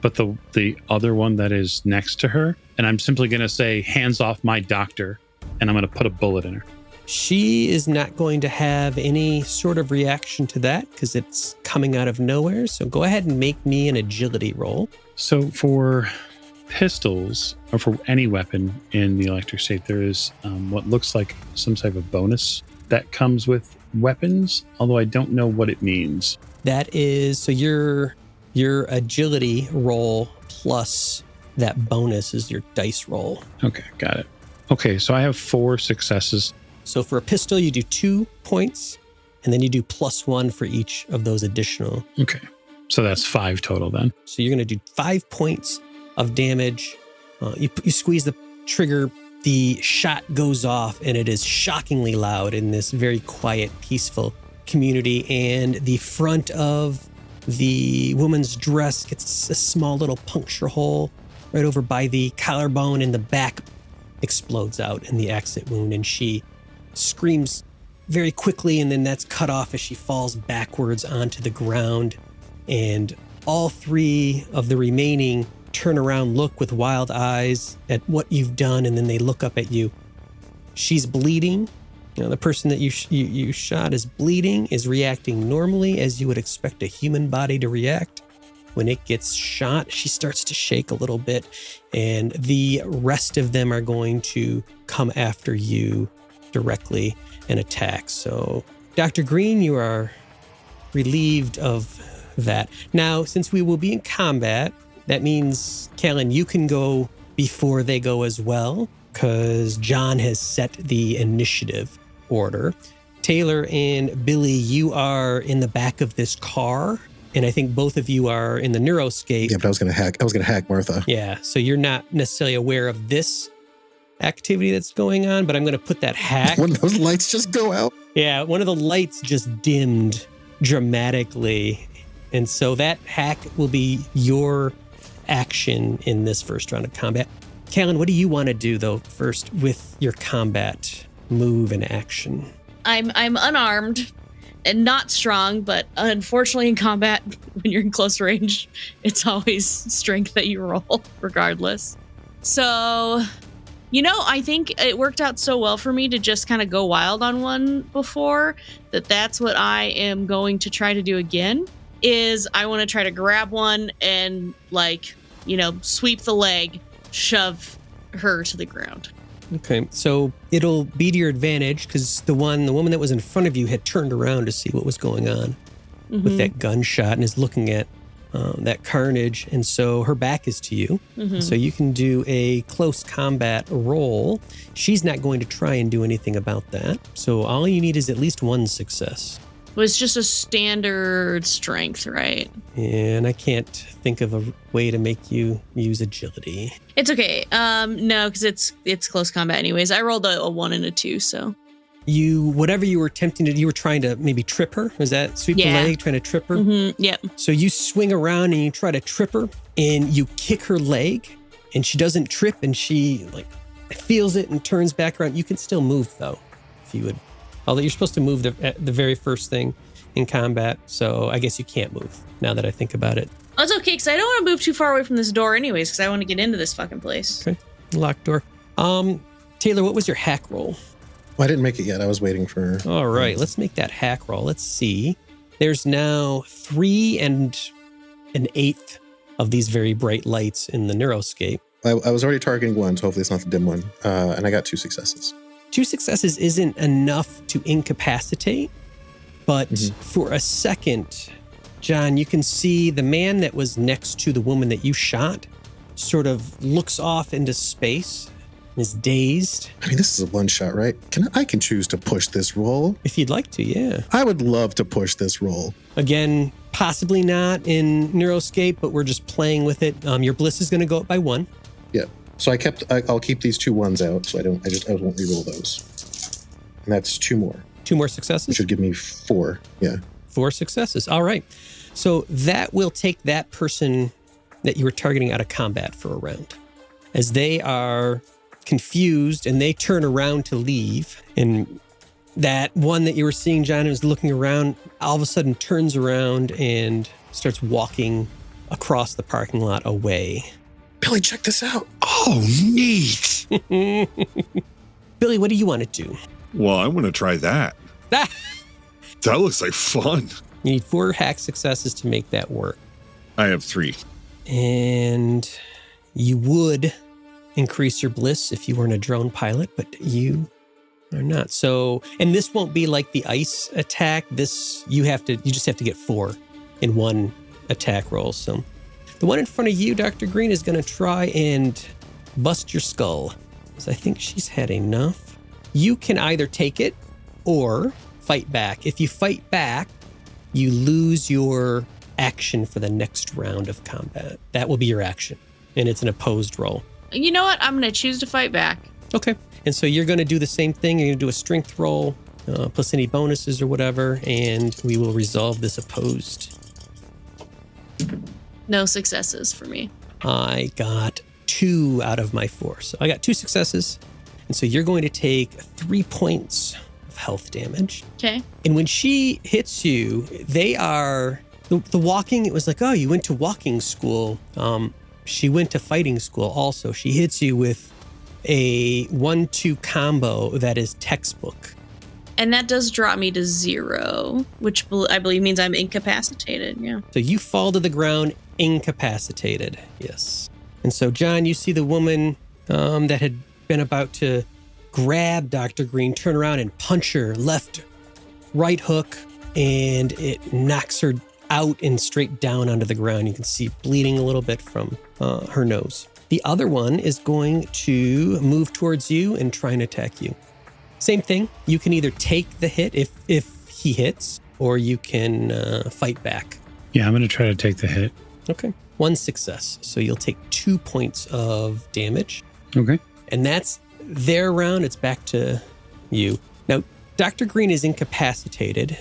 but the other one that is next to her. And I'm simply going to say, hands off my doctor, and I'm going to put a bullet in her. She is not going to have any sort of reaction to that because it's coming out of nowhere. So go ahead and make me an agility roll. So for pistols, or for any weapon in the electric state, there is what looks like some type of bonus that comes with weapons, although I don't know what it means. That is, so your agility roll plus that bonus is your dice roll. Okay, got it. Okay, so I have 4 successes. So for a pistol, you do 2 points, and then you do +1 for each of those additional. Okay, so that's 5 total then. So you're going to do 5 points of damage. You squeeze the trigger, the shot goes off, and it is shockingly loud in this very quiet, peaceful community. And the front of the woman's dress gets a small little puncture hole right over by the collarbone, and the back explodes out in the exit wound, and she screams very quickly, and then that's cut off as she falls backwards onto the ground. And all three of the remaining turn around, look with wild eyes at what you've done, and then they look up at you. She's bleeding. The person that you shot is bleeding, is reacting normally as you would expect a human body to react. When it gets shot, she starts to shake a little bit, and the rest of them are going to come after you directly and attack. So, Dr. Green, you are relieved of that. Now, since we will be in combat, that means, Callan, you can go before they go as well, because John has set the initiative order. Taylor and Billy, you are in the back of this car. And I think both of you are in the neuroscape. Yeah, but I was gonna hack Martha. Yeah, so you're not necessarily aware of this activity that's going on, but I'm gonna put that hack. One of those lights just go out. Yeah, one of the lights just dimmed dramatically. And so that hack will be your action in this first round of combat. Callan, what do you want to do though first with your combat move and action? I'm unarmed and not strong, but unfortunately in combat, when you're in close range, it's always strength that you roll regardless. So, I think it worked out so well for me to just kind of go wild on one before that's what I am going to try to do again. Is I want to try to grab one and sweep the leg, shove her to the ground. Okay, so it'll be to your advantage because the woman that was in front of you had turned around to see what was going on with that gunshot and is looking at that carnage. And so her back is to you. So you can do a close combat roll. She's not going to try and do anything about that. So all you need is at least one success. It was just a standard strength, right? And I can't think of a way to make you use agility. It's okay. No, because it's close combat anyways. I rolled a 1 and a 2, so. Whatever you were attempting to do, you were trying to maybe trip her? Was that sweep the leg, trying to trip her? Yep. So you swing around and you try to trip her and you kick her leg and she doesn't trip and she feels it and turns back around. You can still move though, if you would. Although you're supposed to move the very first thing in combat, so I guess you can't move now that I think about it. That's okay, because I don't want to move too far away from this door anyways, because I want to get into this fucking place. Okay, locked door. Taylor, what was your hack roll? Well, I didn't make it yet. I was waiting for... All right, let's make that hack roll. Let's see. There's now 3 1/8 of these very bright lights in the neuroscape. I was already targeting one, so hopefully it's not the dim one. And I got 2 successes. 2 successes isn't enough to incapacitate, but for a second, John, you can see the man that was next to the woman that you shot sort of looks off into space and is dazed. I mean, this is a one shot, right? I can choose to push this roll. If you'd like to, yeah. I would love to push this roll. Again, possibly not in neuroscape, but we're just playing with it. Your bliss is going to go up by 1. Yeah. So I'll keep these 2 1s out, so I won't re-roll those. And that's 2 more. 2 more successes? Which would give me 4, yeah. 4 successes, all right. So that will take that person that you were targeting out of combat for a round. As they are confused and they turn around to leave, and that one that you were seeing, John, is looking around, all of a sudden turns around and starts walking across the parking lot away. Billy, check this out. Oh, neat. Billy, what do you want to do? Well, I want to try that. That looks like fun. You need 4 hack successes to make that work. I have 3. And you would increase your bliss if you weren't a drone pilot, but you are not. So, and this won't be like the ice attack. This, you just have to get 4 in one attack roll. So the one in front of you, Dr. Green, is going to try and bust your skull, because I think she's had enough. You can either take it or fight back. If you fight back, you lose your action for the next round of combat. That will be your action, and it's an opposed roll. You know what? I'm going to choose to fight back. Okay. And so you're going to do the same thing. You're going to do a strength roll, plus any bonuses or whatever, and we will resolve this opposed. No successes for me. I got 2 out of my 4. So I got 2 successes. And so you're going to take 3 points of health damage. Okay. And when she hits you, they are the walking. It was like, oh, you went to walking school. She went to fighting school also. She hits you with a 1-2 combo that is textbook. And that does drop me to 0, which I believe means I'm incapacitated. Yeah. So you fall to the ground incapacitated. Yes. And so, John, you see the woman that had been about to grab Dr. Green, turn around and punch her right hook, and it knocks her out and straight down onto the ground. You can see bleeding a little bit from her nose. The other one is going to move towards you and try and attack you. Same thing. You can either take the hit if he hits, or you can fight back. Yeah, I'm going to try to take the hit. Okay. 1 success. So you'll take 2 points of damage. Okay. And that's their round. It's back to you. Now, Dr. Green is incapacitated.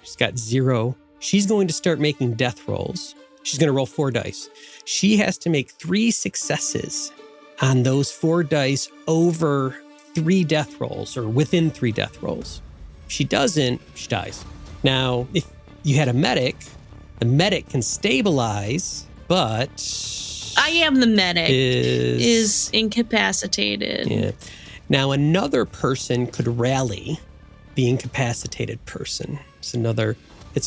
She's got 0. She's going to start making death rolls. She's going to roll 4 dice. She has to make 3 successes on those 4 dice over 3 death rolls, or within 3 death rolls. If she doesn't, she dies. Now, if you had a medic, the medic can stabilize, but I am the medic. Is incapacitated. Yeah. Now, another person could rally the incapacitated person. It's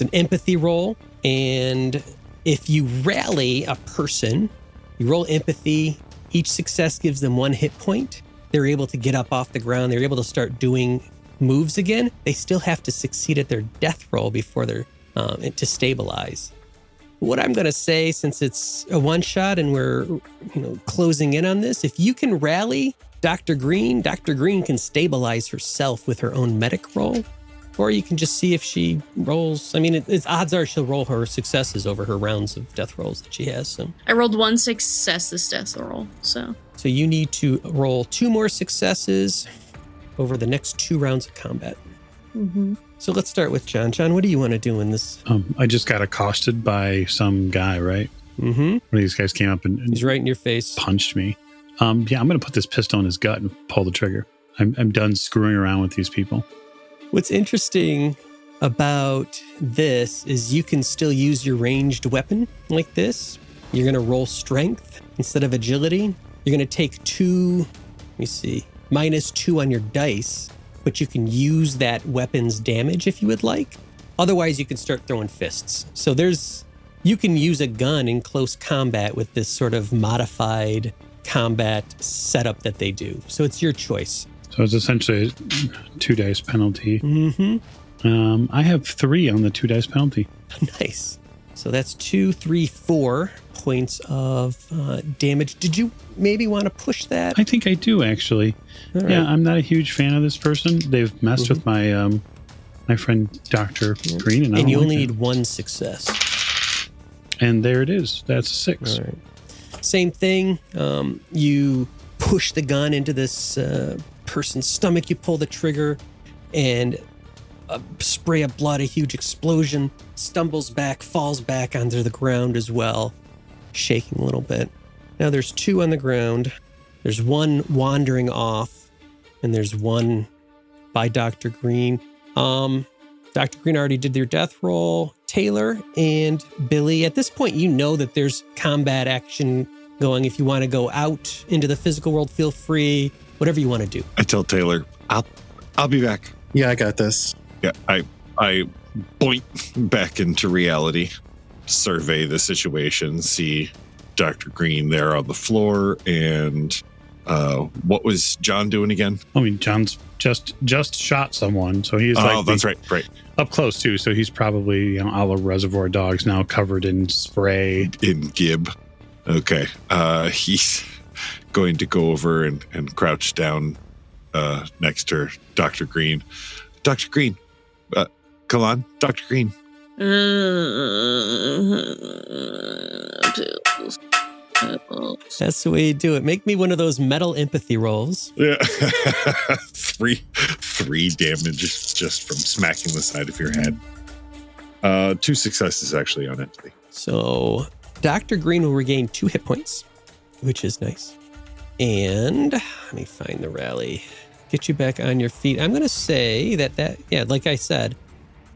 an empathy roll. And if you rally a person, you roll empathy. Each success gives them 1 hit point. They're able to get up off the ground. They're able to start doing moves again. They still have to succeed at their death roll before they're to stabilize. What I'm going to say, since it's a one-shot and we're closing in on this, if you can rally Dr. Green can stabilize herself with her own medic roll, or you can just see if she rolls. I mean, it's odds are she'll roll her successes over her rounds of death rolls that she has. So I rolled 1 success this death roll, so you need to roll 2 more successes over the next 2 rounds of combat. Mm-hmm. So let's start with John. John, what do you want to do in this? I just got accosted by some guy, right? Mm-hmm. One of these guys came up and He's right in your face. Punched me. Yeah, I'm going to put this pistol in his gut and pull the trigger. I'm done screwing around with these people. What's interesting about this is you can still use your ranged weapon like this. You're going to roll strength instead of agility. You're going to take -2 on your dice, but you can use that weapon's damage if you would like. Otherwise, you can start throwing fists. So you can use a gun in close combat with this sort of modified combat setup that they do. So it's your choice. So it's essentially a 2 dice penalty. Mm-hmm. I have 3 on the 2 dice penalty. Nice. So that's 2, 3, 4 points of damage. Did you maybe want to push that? I think I do, actually. All right. Yeah, I'm not a huge fan of this person. They've messed with my my friend Dr. Green. And you only need 1 success. And there it is. That's a 6. All right. Same thing. You push the gun into this person's stomach. You pull the trigger, and a spray of blood, a huge explosion, stumbles back, falls back onto the ground as well, shaking a little bit. Now there's 2 on the ground. There's 1 wandering off, and there's 1 by Dr. Green. Dr. Green already did their death roll. Taylor and Billy, at this point, you know that there's combat action going. If you want to go out into the physical world, feel free. Whatever you want to do. I tell Taylor, I'll be back. Yeah, I got this. Yeah, I point back into reality, survey the situation, see Dr. Green there on the floor, and what was John doing again? I mean, John's just shot someone, so he's that's right, up close too. So he's probably a la Reservoir Dogs now, covered in spray, in gib. Okay, he's going to go over and crouch down next to Dr. Green. Dr. Green, come on, Dr. Green. That's the way you do it. Make me one of those metal empathy rolls. Yeah. three damage just from smacking the side of your head. 2 successes actually on empathy. So Dr. Green will regain 2 hit points, which is nice. And let me find the rally. Get you back on your feet. I'm going to say that, like I said,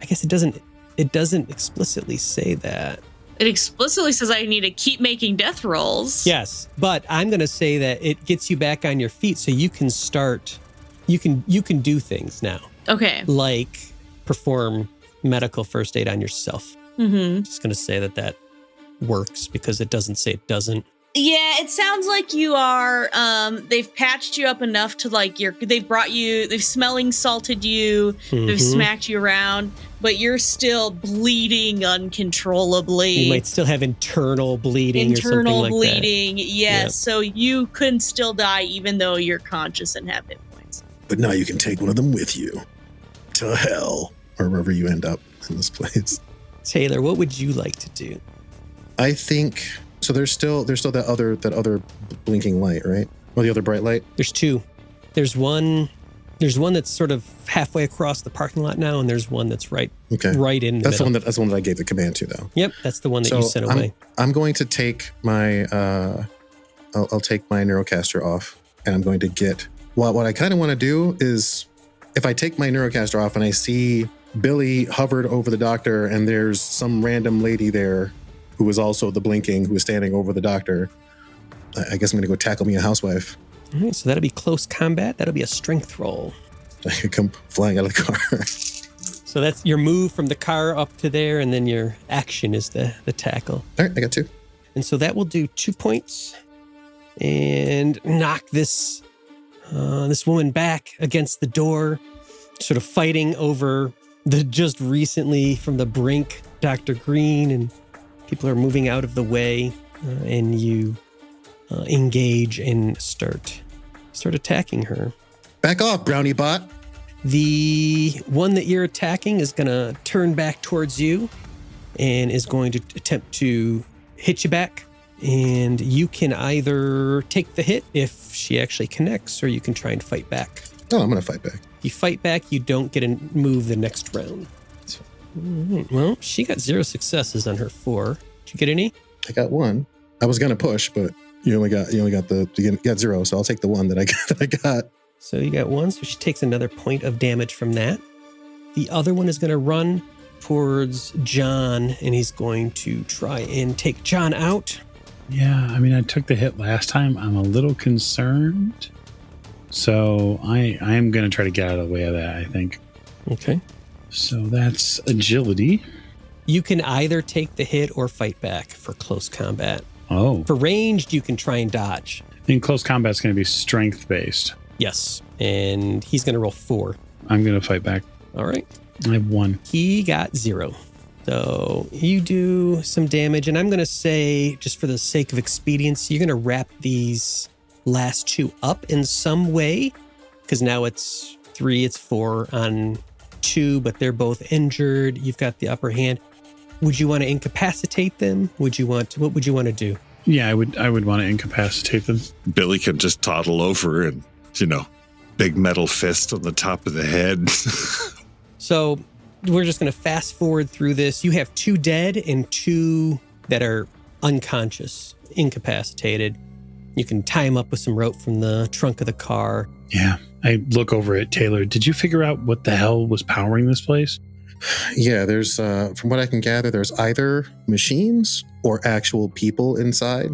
I guess it doesn't explicitly say that. It explicitly says I need to keep making death rolls. Yes, but I'm going to say that it gets you back on your feet so you can start, you can do things now. Okay. Like perform medical first aid on yourself. Mm-hmm. Just going to say that works because it doesn't say it doesn't. Yeah, it sounds like you are, they've patched you up enough to like they've smelling salted you, they've smacked you around, but you're still bleeding uncontrollably. You might still have internal bleeding or something like bleeding, that. yes. Yep. So you couldn't still die even though you're conscious and have hit points. But now you can take one of them with you to hell or wherever you end up in this place. Taylor, what would you like to do? I think so. There's still that other blinking light, right? Or the other bright light. There's two. There's one that's sort of halfway across the parking lot now, and there's one that's right in the middle. That's the one that I gave the command to, though. Yep, that's the one that you sent away. I'm going to take my I'll take my neurocaster off, and I'm going to get what I kind of want to do is if I take my neurocaster off and I see Billy hovered over the doctor, and there's some random lady there who was also the blinking, who was standing over the doctor. I guess I'm going to go tackle me a housewife. All right, so that'll be close combat. That'll be a strength roll. I could come flying out of the car. So that's your move from the car up to there, and then your action is the tackle. All right, I got 2. And so that will do 2 points and knock this woman back against the door, sort of fighting over the just recently from the brink Dr. Green, and people are moving out of the way, and you engage and start attacking her. Back off, brownie bot. The one that you're attacking is going to turn back towards you and is going to attempt to hit you back. And you can either take the hit if she actually connects, or you can try and fight back. Oh, I'm going to fight back. If you fight back, you don't get a move the next round. All right. Well, she got 0 successes on her 4. Did you get any? I got 1. I was going to push, but you only got 0, so I'll take the 1 that I got. So you got 1, so she takes another point of damage from that. The other one is going to run towards John, and he's going to try and take John out. Yeah, I mean, I took the hit last time. I'm a little concerned. So I am going to try to get out of the way of that, I think. Okay. So that's agility. You can either take the hit or fight back for close combat. Oh. For ranged, you can try and dodge. In close combat, it's going to be strength-based. Yes, and he's going to roll 4. I'm going to fight back. All right. I have 1. He got 0. So you do some damage, and I'm going to say, just for the sake of expediency, you're going to wrap these last 2 up in some way, because now it's 3, it's 4 on 2, but they're both injured. You've got the upper hand. Would you want to incapacitate them? What would you want to do? Yeah, I would want to incapacitate them. Billy can just toddle over and, big metal fist on the top of the head. So we're just going to fast forward through this. You have 2 dead and 2 that are unconscious, incapacitated. You can tie them up with some rope from the trunk of the car. Yeah, I look over at Taylor. Did you figure out what the hell was powering this place? Yeah, there's, from what I can gather, there's either machines or actual people inside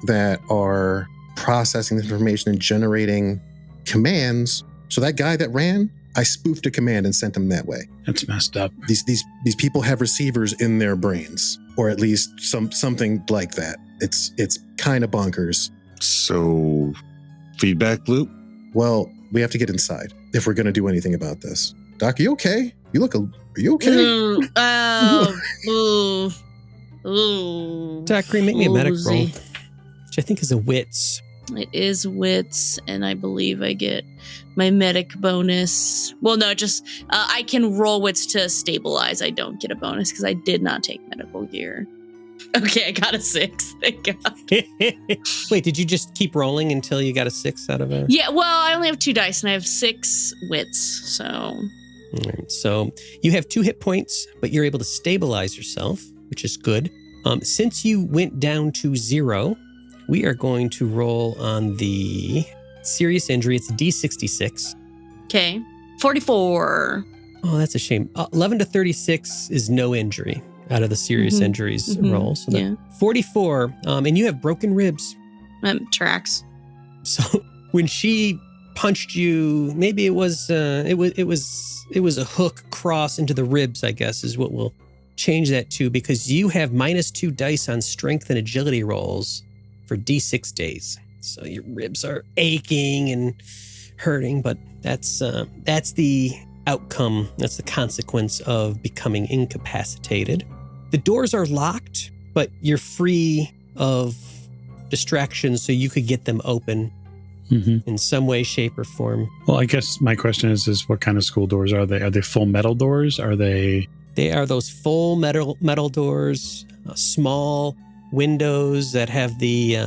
that are processing this information and generating commands. So that guy that ran, I spoofed a command and sent him that way. That's messed up. These people have receivers in their brains, or at least something like that. It's kind of bonkers. So, feedback loop? Well, we have to get inside if we're going to do anything about this. Doc, you okay? Are you okay? Doc Green, make me a medic roll, which I think is a wits. It is wits, and I believe I get my medic bonus. Well, no, just I can roll wits to stabilize. I don't get a bonus because I did not take medical gear. Okay, I got a 6. Thank God. Wait, did you just keep rolling until you got a 6 out of it? Yeah, well, I only have 2 dice, and I have 6 wits, so... All right, so you have 2 hit points, but you're able to stabilize yourself, which is good. Since you went down to 0, we are going to roll on the serious injury. It's a D66. Okay. 44. Oh, that's a shame. 11 to 36 is no injury out of the serious injuries roll. So the 44, and you have broken ribs. Tracks. So when she punched you, maybe it was a hook cross into the ribs, I guess, is what we'll change that to, because you have -2 dice on strength and agility rolls for D6 days. So your ribs are aching and hurting, but that's the outcome. That's the consequence of becoming incapacitated. The doors are locked, but you're free of distractions, so you could get them open in some way, shape, or form. Well, I guess my question is what kind of school doors are they? Are they full metal doors? Are they? They are those full metal doors, small windows that have the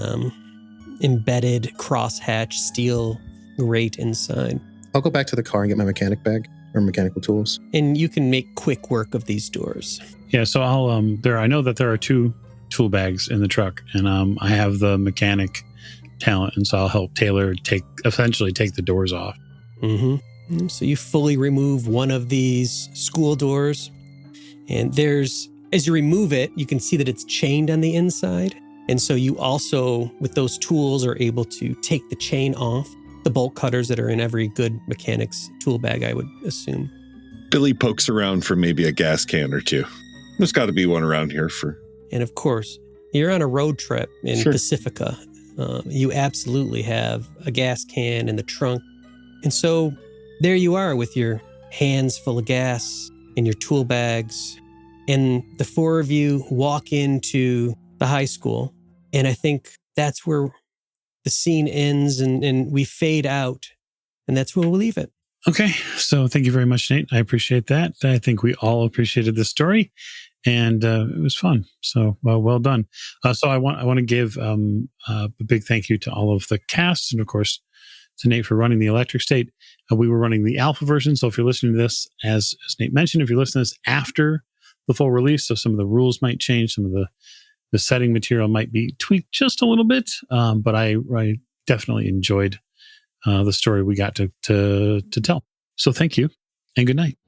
embedded crosshatch steel grate inside. I'll go back to the car and get my mechanic bag or mechanical tools. And you can make quick work of these doors. Yeah, so I'll I know that there are 2 tool bags in the truck, and I have the mechanic talent, and so I'll help Taylor essentially take the doors off. So you fully remove one of these school doors, and as you remove it, you can see that it's chained on the inside. And so you also, with those tools, are able to take the chain off. The bolt cutters that are in every good mechanic's tool bag, I would assume. Billy pokes around for maybe a gas can or 2. There's got to be one around here for... And of course, you're on a road trip in Pacifica. You absolutely have a gas can in the trunk. And so there you are with your hands full of gas and your tool bags. And the 4 of you walk into the high school. And I think that's where the scene ends and we fade out. And that's where we'll leave it. Okay. So thank you very much, Nate. I appreciate that. I think we all appreciated this story. And it was fun. So well done. So I want to give a big thank you to all of the cast, and of course to Nate for running the Electric State. We were running the alpha version. So if you're listening to this, as Nate mentioned, if you're listening to this after the full release, so some of the rules might change, some of the setting material might be tweaked just a little bit. But I definitely enjoyed the story we got to tell. So thank you and good night.